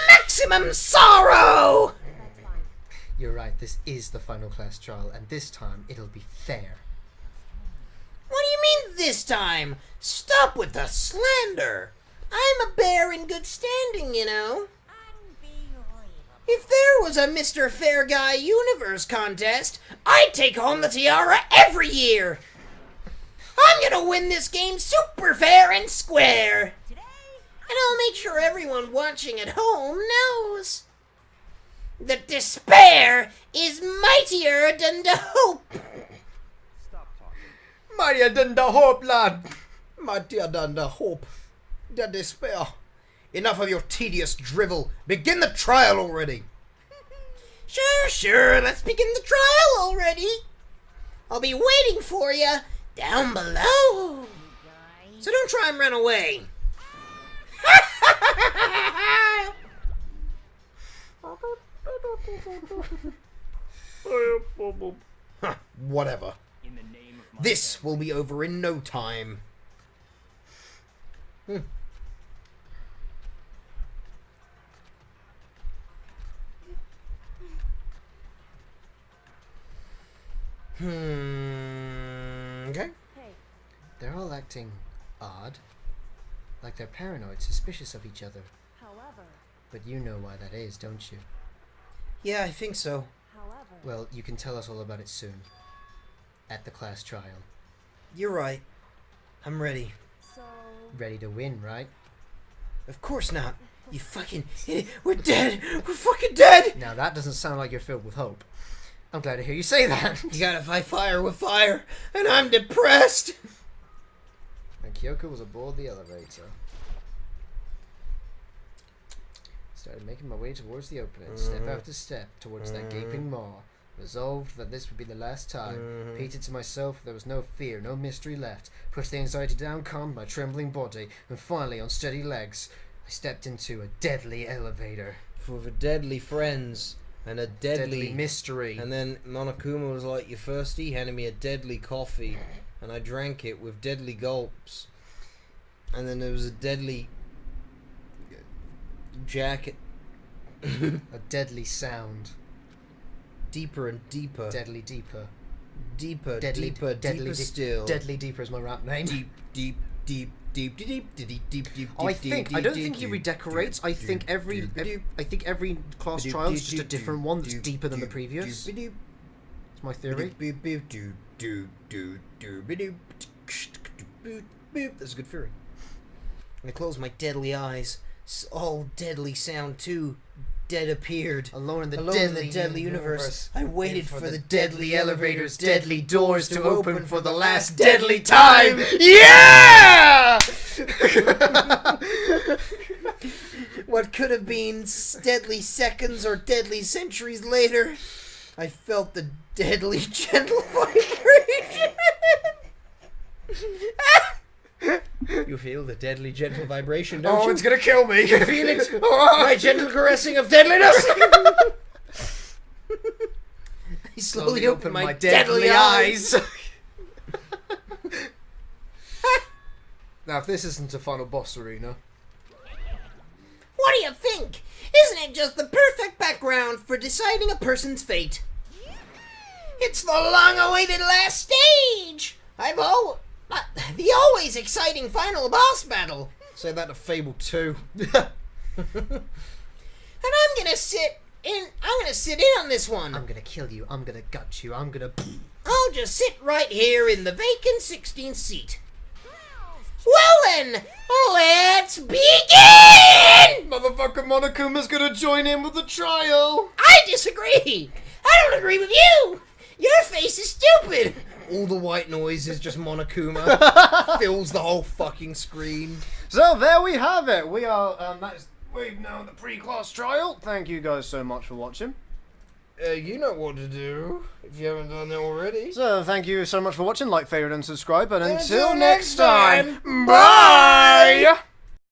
Maximum sorrow. That's fine. You're right, this is the final class trial, and this time it'll be fair. What do you mean this time? Stop with the slander. I'm a bear in good standing, you know. unbelievable. If there was a Mr. Fair Guy Universe contest, I'd take home the tiara every year. I'm gonna win this game super fair and square. Today, And I'll make sure everyone watching at home knows that despair is mightier than the hope. Stop talking. Mightier than the hope, lad. Mightier than the hope. The despair. Enough of your tedious drivel. Begin the trial already. Sure, let's begin the trial already. I'll be waiting for you down below. So don't try and run away. Huh, whatever. In the name of my This will be over in no time. Okay. Hey, They're all acting odd. Like they're paranoid, suspicious of each other. however, But you know why that is, don't you? Yeah, I think so. however, Well, you can tell us all about it soon. At the class trial. You're right. I'm ready. so Ready to win, right? Of course not. You fucking idiot. We're dead. We're fucking dead. Now that doesn't sound like you're filled with hope. I'm glad to hear you say that. You gotta fight fire with fire, and I'm depressed. And Kyoko was aboard the elevator. Started making my way towards the opening, step after step, towards that gaping maw. Resolved that this would be the last time. Repeated to myself there was no fear, no mystery left. Pushed the anxiety down, calmed my trembling body, and finally, on steady legs, I stepped into a deadly elevator. For the deadly friends and a deadly mystery. And then Monokuma was like, "You thirsty?" He handed me a deadly coffee, and I drank it with deadly gulps. And then there was a deadly jacket, A deadly sound. deeper and deeper, Deadly deeper. deeper, Deadly, deeper, deadly, deeper still. Deadly deeper is my rap name. Deep, deep, deep, deep, deep, deep, deep, deep. Oh, I don't think he redecorates. I think every class trial is just a different one that's deeper than the previous. It's my theory. That's a good theory. I closed my deadly eyes. All deadly sound too. Dead appeared. Alone in the deadly universe. I waited for the deadly elevator's elevators, deadly doors to open for the last deadly deadly time. Yeah! What could have been deadly seconds or deadly centuries later, I felt the deadly gentle vibration. You feel the deadly gentle vibration, don't you? Oh, it's gonna kill me. You feel it? My gentle caressing of deadliness. I slowly open my deadly eyes. Now, if this isn't a final boss arena, What do you think? Isn't it just the perfect background for deciding a person's fate? It's the long-awaited last stage! The always exciting final boss battle. Say that to Fable 2. And I'm gonna sit in on this one. I'm gonna kill you, I'm gonna gut you, I'm gonna... I'll just sit right here in the vacant 16th seat. Well then, let's begin! Motherfucker Monokuma's gonna join in with the trial! I disagree! I don't agree with you! Your face is stupid! All the white noise is just Monokuma. Fills the whole fucking screen. So there we have it. We've now the pre-class trial. Thank you guys so much for watching. You know what to do if you haven't done it already. So, thank you so much for watching. Like, favorite, and subscribe. And Until until next next time, time, bye!